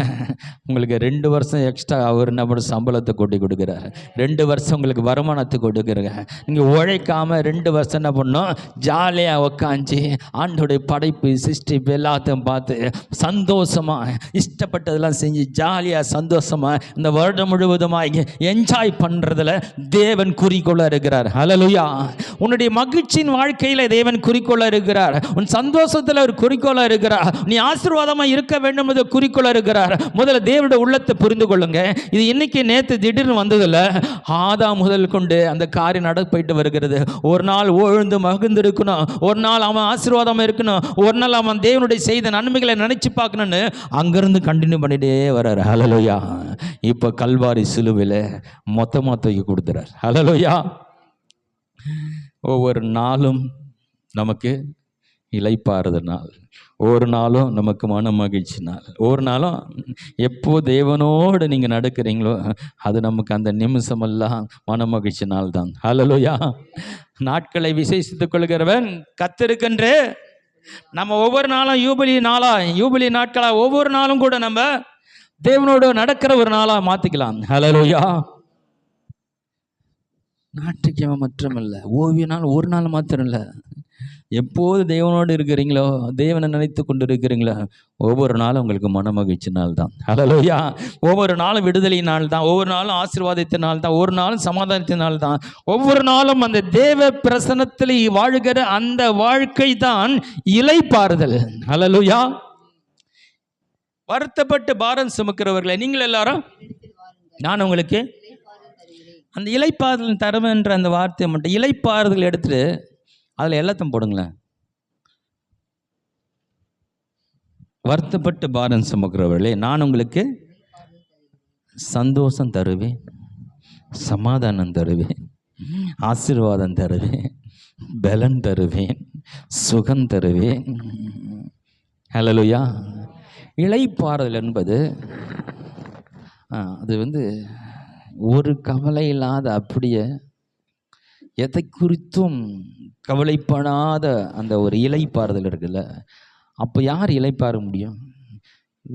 உங்களுக்கு 2 வருஷம் எக்ஸ்ட்ரா அவர் என்ன பண்ண சம்பளத்தை கொட்டி கொடுக்குறாரு. 2 வருஷம் உங்களுக்கு வருமானத்தை கொடுக்குறாங்க. நீங்கள் உழைக்காமல் 2 வருஷம் என்ன பண்ணோம், ஜாலியாக உக்காஞ்சி ஆண்டோடைய படைப்பு சிருஷ்டிப்பு எல்லாத்தையும் பார்த்து சந்தோஷமாக இஷ்டப்பட்டதெல்லாம் செஞ்சு ஜாலியாக சந்தோஷமாக இந்த வருடம் முழுவதுமாக என்ஜாய் பண்றதுல தேவன் குறிக்கோளா இருக்கிறார். ஹல்லேலூயா. உன்னுடைய மகிழ்ச்சியின் வாழ்க்கையில தேவன் குறிக்கோளா இருக்கிறார். உன் சந்தோஷத்துல ஒரு குறிக்கோளா இருக்கிறார். நீ ஆசீர்வாதமா இருக்க வேண்டும் என்ற குறிக்கோளா இருக்கிறார். முதல்ல தேவனுடைய உள்ளத்தை புரிந்து கொள்ளுங்க. இது இன்னைக்கு நேற்று திடீர்னு வந்ததில்ல. ஆதாம் முதல் கொண்டு அந்த காரியம் போயிட்டு வருகிறது. ஒரு நாள் ஓழ்ந்து மகிழ்ந்து இருக்கணும், ஒரு நாள் அவன் ஆசீர்வாதமா இருக்கணும், ஒரு நாள் அவன் தேவனுடைய செய்த நன்மைகளை நினைச்சு பார்க்கணும்னு அங்கிருந்து கண்டினியூ பண்ணிட்டே வர்றாரு. ஹல்லேலூயா. இப்ப கல்வாரி சிலுவையில் மொத்தமா தூக்கி கொடுத்துறார். ஹல்லேலூயா. ஒவ்வொரு நாளும் நமக்கு இளைப்பாறுத நாள், ஒவ்வொரு நாளும் நமக்கு மன மகிழ்ச்சி நாள், ஒவ்வொரு நாளும் எப்போ தேவனோடு நீங்கள் நடக்கிறீங்களோ அது நமக்கு அந்த நிமிஷமெல்லாம் மன மகிழ்ச்சி நாள் தான். ஹல்லேலூயா. நாட்களை விசேஷித்துக் கொள்கிறவன் கர்த்தருக்கென்று நம்ம ஒவ்வொரு நாளும் யூபிலி நாட்களா ஒவ்வொரு நாளும் கூட நம்ம தேவனோடு நடக்கிற ஒரு நாளா மாத்திக்கலாம். ஹல்லேலூயா. நாட்டுக்கு மட்டுமல்ல, ஓய்வு நாள் ஒரு நாள் மாத்திரம் இல்லை. எப்போது தேவனோடு இருக்கிறீங்களோ, தேவனை நினைத்து கொண்டு இருக்கிறீங்களோ, ஒவ்வொரு நாளும் உங்களுக்கு மன மகிழ்ச்சி நாள் தான். ஹல்லேலூயா. ஒவ்வொரு நாளும் விடுதலை நாள் தான், ஒவ்வொரு நாளும் ஆசீர்வாதத்தின் நாள் தான், ஒவ்வொரு நாளும் சமாதானத்தின் நாள் தான். ஒவ்வொரு நாளும் அந்த தேவ பிரசன்னத்தில் வாழ்கிற அந்த வாழ்க்கை தான் இளைப்பாறுதல். ஹல்லேலூயா. வருத்தப்பட்டு பாரம் சுமக்கிறவர்களை நீங்கள் எல்லாரும் நான் உங்களுக்கு அந்த இளைப்பாறுதல் தருவேன்ற அந்த வார்த்தையை மட்டும் இளைப்பாறுதல் எடுத்துட்டு அதில் எல்லாத்தையும் போடுங்களேன். வருத்தப்பட்டு பாரம் சுமக்கிறவர்களே நான் உங்களுக்கு சந்தோஷம் தருவேன், சமாதானம் தருவேன், ஆசீர்வாதம் தருவேன், பலன் தருவேன், சுகம் தருவேன். ஹல்லேலூயா. இளைப்பாறுதல் என்பது அது ஒரு கவலை இல்லாத, அப்படியே எதை குறித்தும் கவலைப்படாத அந்த ஒரு இளைப்பாறுதல் இருக்குல்ல, அப்போ யார் இளைப்பாற முடியும்?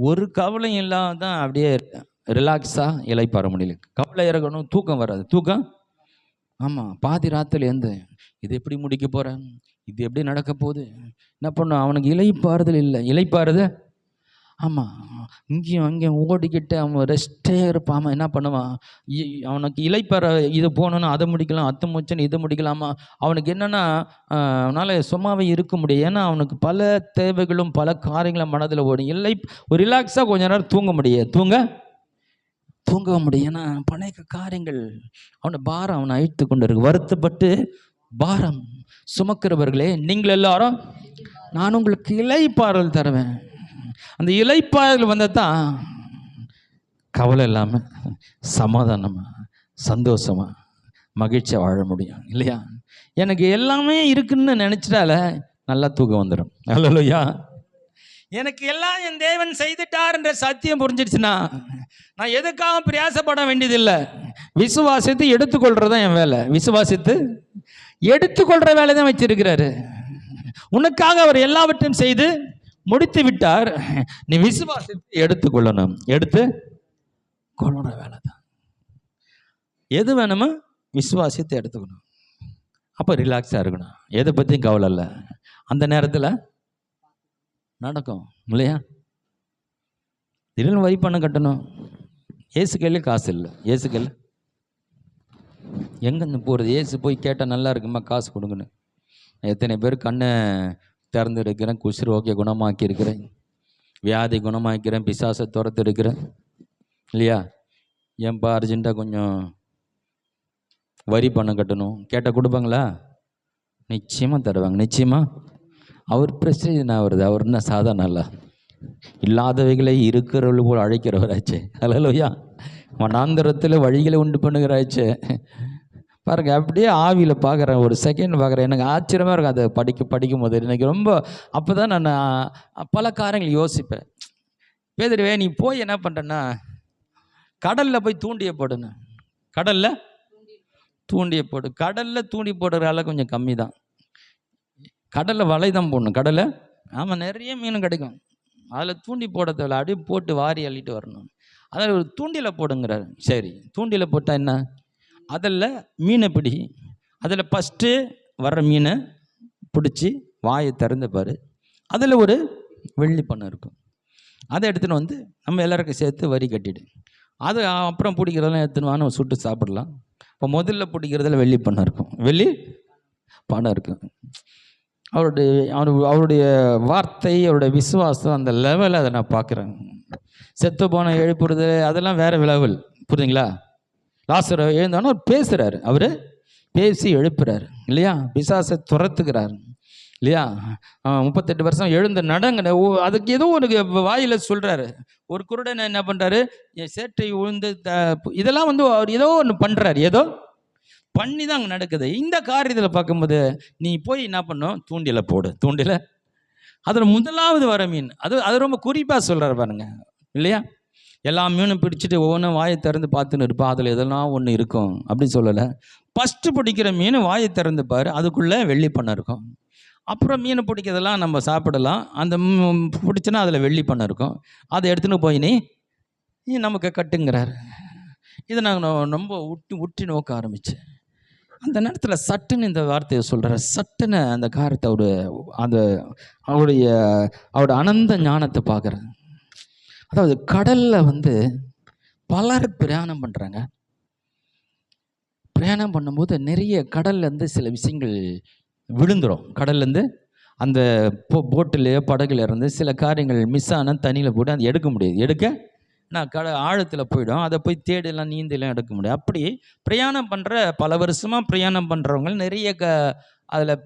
ஒரு கவலையும் இல்லாதான் அப்படியே ரிலாக்ஸாக இளைப்பாற முடியல. கவலை இறக்கணும், தூக்கம் வராது. தூக்கம் ஆமாம், பாதி ராத்திரி இது எப்படி முடிக்க போகிறேன், இது எப்படி நடக்க போகுது, என்ன பண்ணும், அவனுக்கு இளைப்பாறுதல் இல்லை. இளைப்பாறுதல் ஆமாம், இங்கேயும் அங்கேயும் ஓடிக்கிட்டு அவன் ரெஸ்ட்டே இருப்பான். என்ன பண்ணுவான், அவனுக்கு இளைப்பாற இது போகணுன்னு அதை முடிக்கலாம், அத்தை முடிச்சுன்னு இதை முடிக்கலாமா, அவனுக்கு என்னென்னா அவனால் சும்மாவே இருக்க முடியும். ஏன்னா அவனுக்கு பல தேவைகளும் பல காரியங்களும் மனதில் ஓடும். ஒரு ரிலாக்ஸாக கொஞ்ச நேரம் தூங்க முடியும். ஏன்னா பழைய காரியங்கள் அவனை பாரம் அவனை அழித்து கொண்டு இருக்கு. வருத்தப்பட்டு பாரம் சுமக்கிறவர்களே நீங்கள் எல்லாரும் நான் உங்களுக்கு இளைப்பாறுதல் தருவேன். அந்த இளைப்பாறுதல் வந்தால் தான் கவலை இல்லாமல் சமாதானமாக சந்தோஷமாக மகிழ்ச்சியாக வாழ முடியும் இல்லையா? எனக்கு எல்லாமே இருக்குன்னு நினச்சிட்டால நல்லா தூக்கம் வந்துடும். ஹல்லேலூயா. எனக்கு எல்லாம் என் தேவன் செய்துட்டார் என்ற சத்தியம் புரிஞ்சிடுச்சுன்னா நான் எதுக்காக பிரயாசப்பட வேண்டியதில்லை. விசுவாசித்து எடுத்துக்கொள்றது தான் என் வேலை. விசுவாசித்து எடுத்துக்கொள்கிற வேலை தான் வச்சிருக்கிறாரு. உனக்காக அவர் எல்லாவற்றையும் செய்து முடித்து விட்டார். நீ விசுவாசித்து எடுத்துக்கொள்ளணும். எடுத்து கொள்ளுற வேலை தான். எது வேணுமோ விசுவாசித்து எடுத்துக்கணும். அப்போ ரிலாக்ஸாக இருக்கணும். எதை பற்றியும் கவலை இல்லை. அந்த நேரத்தில் நடக்கும் இல்லையா? திடீர்னு வரி பணம் கட்டணும். ஏசு கையில் காசு இல்லை. ஏசு கையில் எங்கேருந்து போகிறது? ஏசு போய் கேட்டால் நல்லா இருக்குமா காசு கொடுங்கன்னு. எத்தனை பேர் கண்ணை திறந்து இருக்கிறேன், குஷ்ரோகியை குணமாக்கி இருக்கிறேன், வியாதி குணமாக்கிறேன், பிசாசை துரத்து இருக்கிறேன் இல்லையா? ஏன்பா அர்ஜென்ட்டாக கொஞ்சம் வரி பணம் கட்டணும் கேட்டால் கொடுப்பாங்களா? நிச்சயமாக தருவாங்க. நிச்சயமாக. அவர் பிரச்சனை வருது. அவர் என்ன சாதாரண இல்லை, இல்லாதவைகளை இருக்கிறவர்கள் போல் அழைக்கிறவராச்சே. ஹல்லேலூயா. மனாந்தரத்தில் வழிகளை உண்டு பண்ணுகிறாச்சே. பாருங்க, அப்படியே ஆவியில் பார்க்குறேன், ஒரு செகண்ட் பார்க்குறேன். எனக்கு ஆச்சரியமாக இருக்கும் அதை படிக்கும் போது. எனக்கு ரொம்ப அப்போ தான் நான் பல காரியங்கள் யோசிப்பேன். பேதுருவே, நீ போய் என்ன பண்ணுறேன்னா கடலில் போய் தூண்டியை போடுன்னு. கடலில் தூண்டியை போடு. கடலில் தூண்டி போடுற ஆளை கொஞ்சம் கம்மி தான். கடலில் வலை தான் போடணும். கடலை ஆமாம், நிறைய மீன் கிடைக்கும். அதில் தூண்டி போட தேவையில்ல, அப்படியே போட்டு வாரி அள்ளிட்டு வரணும். அதில் ஒரு தூண்டியில் போடுங்கிறார். சரி, தூண்டியில் போட்டால் என்ன? அதில் மீனை பிடி. அதில் ஃபஸ்ட்டு வர்ற மீனை பிடிச்சி வாயை திறந்து பாரு. அதில் ஒரு வெள்ளி பணம் இருக்கும். அதை எடுத்துன்னு வந்து நம்ம எல்லாருக்கும் சேர்த்து வரி கட்டிடு. அது அப்புறம் பிடிக்கிறதெல்லாம் எடுத்துன்னு வாங்க சுட்டு சாப்பிடலாம். இப்போ முதல்ல பிடிக்கிறதுல வெள்ளி பணம் இருக்கும். வெள்ளி பணம் இருக்கும். அவருடைய வார்த்தை, அவருடைய விசுவாசம், அந்த லெவலில் அதை நான் பார்க்குறேன். செத்து போன எழுப்புறது அதெல்லாம் வேறு லெவல். புரியுதுங்களா? லாசர் எழுந்தானோ அவர் பேசுகிறாரு. அவர் பேசி எழுப்புறாரு இல்லையா? பிசாசை துரத்துக்கிறார் இல்லையா? 38 வருஷம் எழுந்த நடங்க. அதுக்கு ஏதோ ஒரு வாயில் சொல்கிறாரு. ஒரு குருடன் என்ன பண்ணுறாரு? என் சேட்டை உழுந்து இதெல்லாம் வந்து அவர் ஏதோ ஒன்று பண்ணுறாரு. ஏதோ பண்ணி தான் அங்கே நடக்குது. இந்த காரியத்தில் பார்க்கும்போது நீ போய் என்ன பண்ணும்? தூண்டில போடு. தூண்டில அதில் முதலாவது வர மீன் அது ரொம்ப குறிப்பாக சொல்கிறார் பாருங்க இல்லையா? எல்லா மீனும் பிடிச்சிட்டு ஒவ்வொன்றும் வாயை திறந்து பார்த்துன்னு இருப்பா, அதில் எதெல்லாம் ஒன்று இருக்கும் அப்படின்னு சொல்லலை. ஃபஸ்ட்டு பிடிக்கிற மீன் வாயை திறந்து பாரு, அதுக்குள்ளே வெள்ளி பணம் இருக்கும். அப்புறம் மீனை பிடிக்கிறதெல்லாம் நம்ம சாப்பிடலாம். அந்த பிடிச்சினா அதில் வெள்ளி பணம் இருக்கும். அதை எடுத்துன்னு போய் நீ நமக்கு கட்டுங்கிறார். இதை நாங்கள் ரொம்ப உற்றி நோக்க ஆரம்பித்தேன். அந்த நேரத்தில் சட்டுன்னு இந்த வார்த்தையை சொல்கிறார். சட்டுன்னு அந்த காரியத்தை அவருடைய அனந்த ஞானத்தை பார்க்குறேன். அதாவது கடலில் வந்து பலர் பிரயாணம் பண்ணுறாங்க. பிரயாணம் பண்ணும்போது நிறைய கடல்லேருந்து சில விஷயங்கள் விழுந்துடும். கடல்லேருந்து அந்த போட்டிலேயோ படகுல இருந்து சில காரியங்கள் மிஸ் ஆனால் தண்ணியில் போட்டு அதை எடுக்க முடியாது. நான் ஆழத்தில் போயிடும். அதை போய் தேடலாம், நீந்தெல்லாம் எடுக்க முடியாது. அப்படி பிரயாணம் பண்ணுற பல வருஷமாக பிரயாணம் பண்ணுறவங்க நிறைய அதில்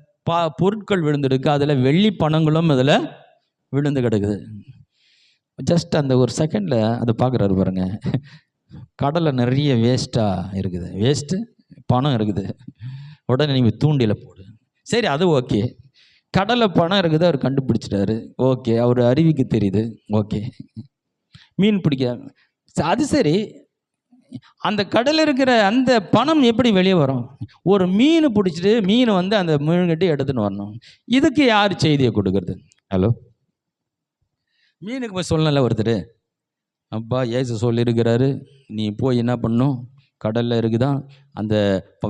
பொருட்கள் விழுந்துருக்கு. அதில் வெள்ளி பணங்களும் அதில் விழுந்து கிடக்குது. ஜஸ்ட் அந்த ஒரு செகண்டில் அதை பார்க்குறாரு பாருங்க. கடலில் நிறைய வேஸ்ட்டாக இருக்குது. வேஸ்ட்டு பணம் இருக்குது. உடனே நீங்கள் தூண்டியில் போடு. சரி, அது ஓகே. கடலில் பணம் இருக்குது, அவர் கண்டுபிடிச்சிட்டாரு. ஓகே, அவர் அறிவிக்கு தெரியுது. ஓகே, மீன் பிடிக்க அது சரி. அந்த கடலில் இருக்கிற அந்த பணம் எப்படி வெளியே வரும்? ஒரு மீன் பிடிச்சிட்டு மீன் வந்து அந்த மீன்கிட்ட எடுத்துன்னு வரணும். இதுக்கு யார் செய்தியை கொடுக்கறது? ஹலோ, மீனுக்கு போய் சொல்லல ஒருத்தர், அப்பா ஏசு சொல்லியிருக்கிறாரு, நீ போய் என்ன பண்ணும், கடலில் இருக்குதான் அந்த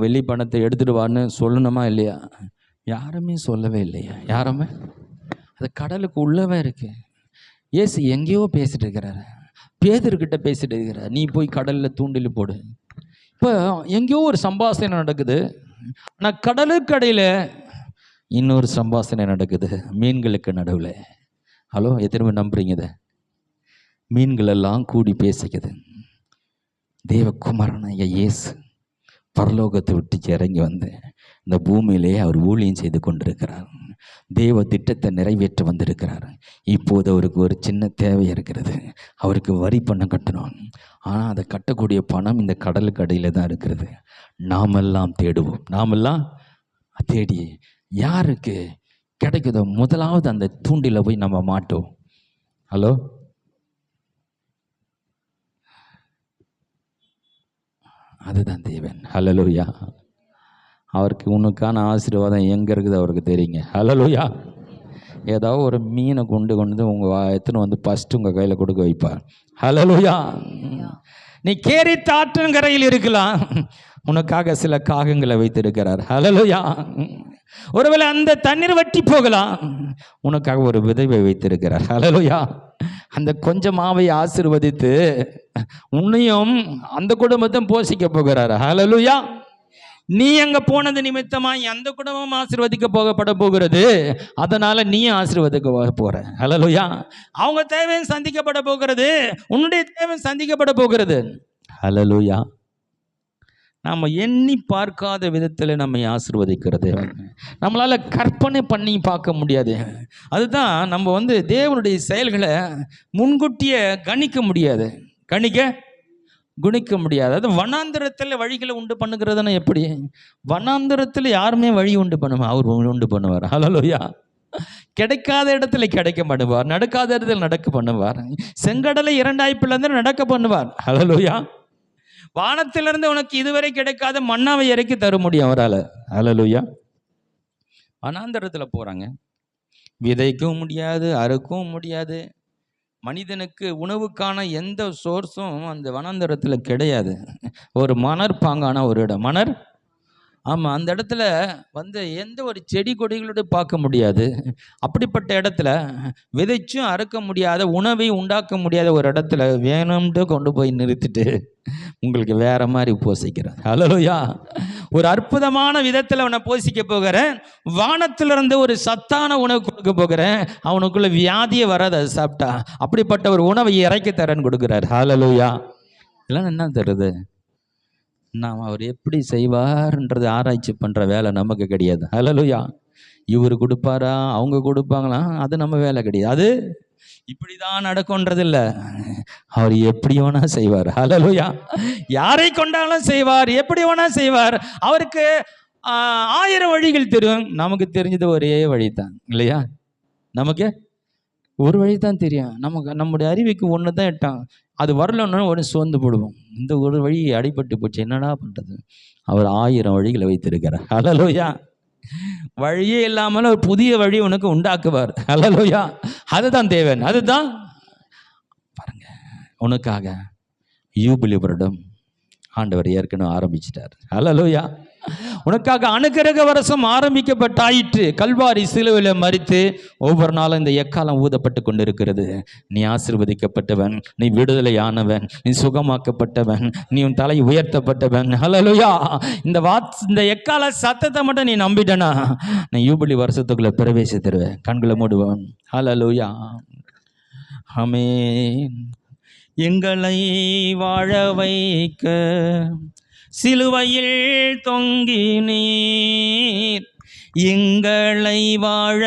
வெள்ளி பணத்தை எடுத்துகிட்டு வான்னு சொல்லணுமா இல்லையா? யாருமே சொல்லவே இல்லையா? யாருமே. அது கடலுக்கு உள்ளவே இருக்கு. ஏசு எங்கேயோ பேசிட்டு இருக்கிறாரு, பேதுருக்கிட்ட பேசிட்டு இருக்கிறார், நீ போய் கடலில் தூண்டில் போடு. இப்போ எங்கேயோ ஒரு சம்பாஷணை நடக்குது. ஆனால் கடலுக்கு அடையில் இன்னொரு சம்பாஷணை நடக்குது மீன்களுக்கு நடுவில். ஹலோ, எத்தனை பேர் நம்புறீங்க இதை? மீன்கள் எல்லாம் கூடி பேசிக்குது. தேவகுமாரனாய இயேசு பரலோகத்தை விட்டு இறங்கி வந்து இந்த பூமியிலே அவர் ஊழியம் செய்து கொண்டிருக்கிறார். தேவ திட்டத்தை நிறைவேற்ற வந்திருக்கிறார். இப்போது அவருக்கு ஒரு சின்ன தேவை இருக்கிறது. அவருக்கு வரி பணம் கட்டணும். ஆனால் அதை கட்டக்கூடிய பணம் இந்த கடலுக்கு அடியில் தான் இருக்கிறது. நாமெல்லாம் தேடுவோம். நாமெல்லாம் தேடி யாருக்கு கிடைக்குதோ முதலாவது அந்த தூண்டில போய் நம்ம மாட்டோம். ஹலோ, அதுதான் தேவன். ஹல்லேலூயா. அவருக்கு உனக்கான ஆசீர்வாதம் எங்கே இருக்குது அவருக்கு தெரியுங்க. ஹல்லேலூயா. ஏதாவது ஒரு மீனை கொண்டு எத்தனை வந்து ஃபஸ்ட்டு உங்கள் கையில் கொடுக்க வைப்பார். ஹல்லேலூயா. நீ கேரித் ஆற்றங்கரையில் இருக்கலாம், உனக்காக சில காகங்களை வைத்திருக்கிறார். ஹல்லேலூயா. ஒருவேளை அந்த தண்ணீர் வற்றி போகலாம், உனக்காக ஒரு விதைவை வைத்திருக்கிறார். ஹல்லேலூயா. அந்த கொஞ்சம் மாவை ஆசீர்வதித்து உன்னையும் அந்த குடும்பத்தை போஷிக்க போகிறார். ஹல்லேலூயா. நீ அங்க போனது நிமித்தமா அந்த குடும்பம் ஆசீர்வதிக்க போகப்பட போகிறது. அதனால நீயும் ஆசீர்வதிக்க போற. ஹல்லேலூயா. அவங்க தேவையும் சந்திக்கப்பட போகிறது, உன்னுடைய தேவையும் சந்திக்கப்பட போகிறது. ஹல்லேலூயா. நாம் எண்ணி பார்க்காத விதத்தில் நம்மை ஆசீர்வதிக்கிறது. நம்மளால் கற்பனை பண்ணி பார்க்க முடியாது. அதுதான் நம்ம வந்து தேவனுடைய செயல்களை முன்கூட்டியே கணிக்க முடியாது. கணிக்க குணிக்க முடியாது. அது வனாந்திரத்தில் வழிகளை உண்டு பண்ணுகிறதுனா எப்படி? வனாந்திரத்தில் யாருமே வழி உண்டு பண்ணுவார், அவர் உண்டு பண்ணுவார். ஹல்லேலூயா. கிடைக்காத இடத்துல கிடைக்க பண்ணுவார், நடக்காத இடத்துல நடக்க பண்ணுவார், செங்கடலை இரண்டாய் பிளந்து நடக்க பண்ணுவார். ஹல்லேலூயா. வானத்திலிருந்து உனக்கு இதுவரை கிடைக்காத மன்னாவை இறக்கி தர முடியும் அவரால். ஹல்லேலூயா. வனாந்திரத்தில் போகிறாங்க, விதைக்கவும் முடியாது, அறுக்கவும் முடியாது. மனிதனுக்கு உணவுக்கான எந்த சோர்ஸும் அந்த வனாந்தரத்தில் கிடையாது. ஒரு மணற்பாங்கான ஒரு இடம், ஆமாம், அந்த இடத்துல எந்த ஒரு செடி கொடிகளோடு பார்க்க முடியாது. அப்படிப்பட்ட இடத்துல விதைச்சும் அறுக்க முடியாத, உணவை உண்டாக்க முடியாத ஒரு இடத்துல வேணும்ட்டு கொண்டு போய் நிறுத்திட்டு உங்களுக்கு வேற மாதிரி போசிக்கிறேன். ஹல்லேலூயா. ஒரு அற்புதமான விதத்தில் அவனை போசிக்க போகிறேன். வானத்திலிருந்து ஒரு சத்தான உணவு கொடுக்க போகிறேன். அவனுக்குள்ள வியாதியே வராது அதை சாப்பிட்டா. அப்படிப்பட்ட ஒரு உணவை இறக்கி தரேன்னு கொடுக்குறாரு. ஹல்லேலூயா. இல்லைன்னா என்ன தருது? நாம் அவர் எப்படி செய்வார்ன்றது ஆராய்ச்சி பண்ணுற வேலை நமக்கு கிடையாது. ஹல்லேலூயா. இவர் கொடுப்பாரா, அவங்க கொடுப்பாங்களா, அது நம்ம வேலை கிடையாது. அது இப்படி தான் நடக்கும்ன்றது இல்லை, அவர் எப்படி வேணா செய்வார். ஹல்லேலூயா. யாரை கொண்டாலும் செய்வார், எப்படி வேணா செய்வார். அவருக்கு 1000 வழிகள் தெரியும். நமக்கு தெரிஞ்சது ஒரே வழி தான், இல்லையா? நமக்கு ஒரு வழி தான் தெரியும். நம்முடைய அறிவுக்கு ஒன்று தான் எட்டான். அது வரலன்னு உடனே சோர்ந்து போடுவோம். இந்த ஒரு வழி அடிபட்டு போச்சு, என்னடா பண்ணுறது? அவர் 1000 வழிகளை வைத்திருக்கிறார். ஹல்லேலூயா. வழியே இல்லாமல் ஒரு புதிய வழி உனக்கு உண்டாக்குவார். ஹல்லேலூயா. அதுதான் தேவன். அதுதான் பாருங்க, உனக்காக யூபிலி வருடம் ஆண்டவர் ஏற்கனவே ஆரம்பிச்சிட்டார். ஹல்லேலூயா. உனக்காக அனுக்கிரக வருஷம் ஆரம்பிக்கப்பட்டாயிற்று. கல்வாரி சிலுவையில் மரித்து ஒவ்வொரு நாளும் இந்த எக்காலம் ஊதப்பட்டு கொண்டிருக்கிறது. நீ ஆசீர்வதிக்கப்பட்டவன், நீ விடுதலையானவன், நீ சுகமாக்கப்பட்டவன், நீ உன் தலை உயர்த்தப்பட்டவன். ஹல்லேலூயா. இந்த எக்கால சத்தத்தை மட்டும் நீ நம்பிட்டனா நீ யூபிலி வருஷத்துக்குள்ள பிரவேசித்துருவேன். கண்களை மூடுவான். ஹல்லேலூயா. ஆமென். எங்களை வாழ வைக்க சிலுவையில் தொங்கினீர், எங்களை வாழ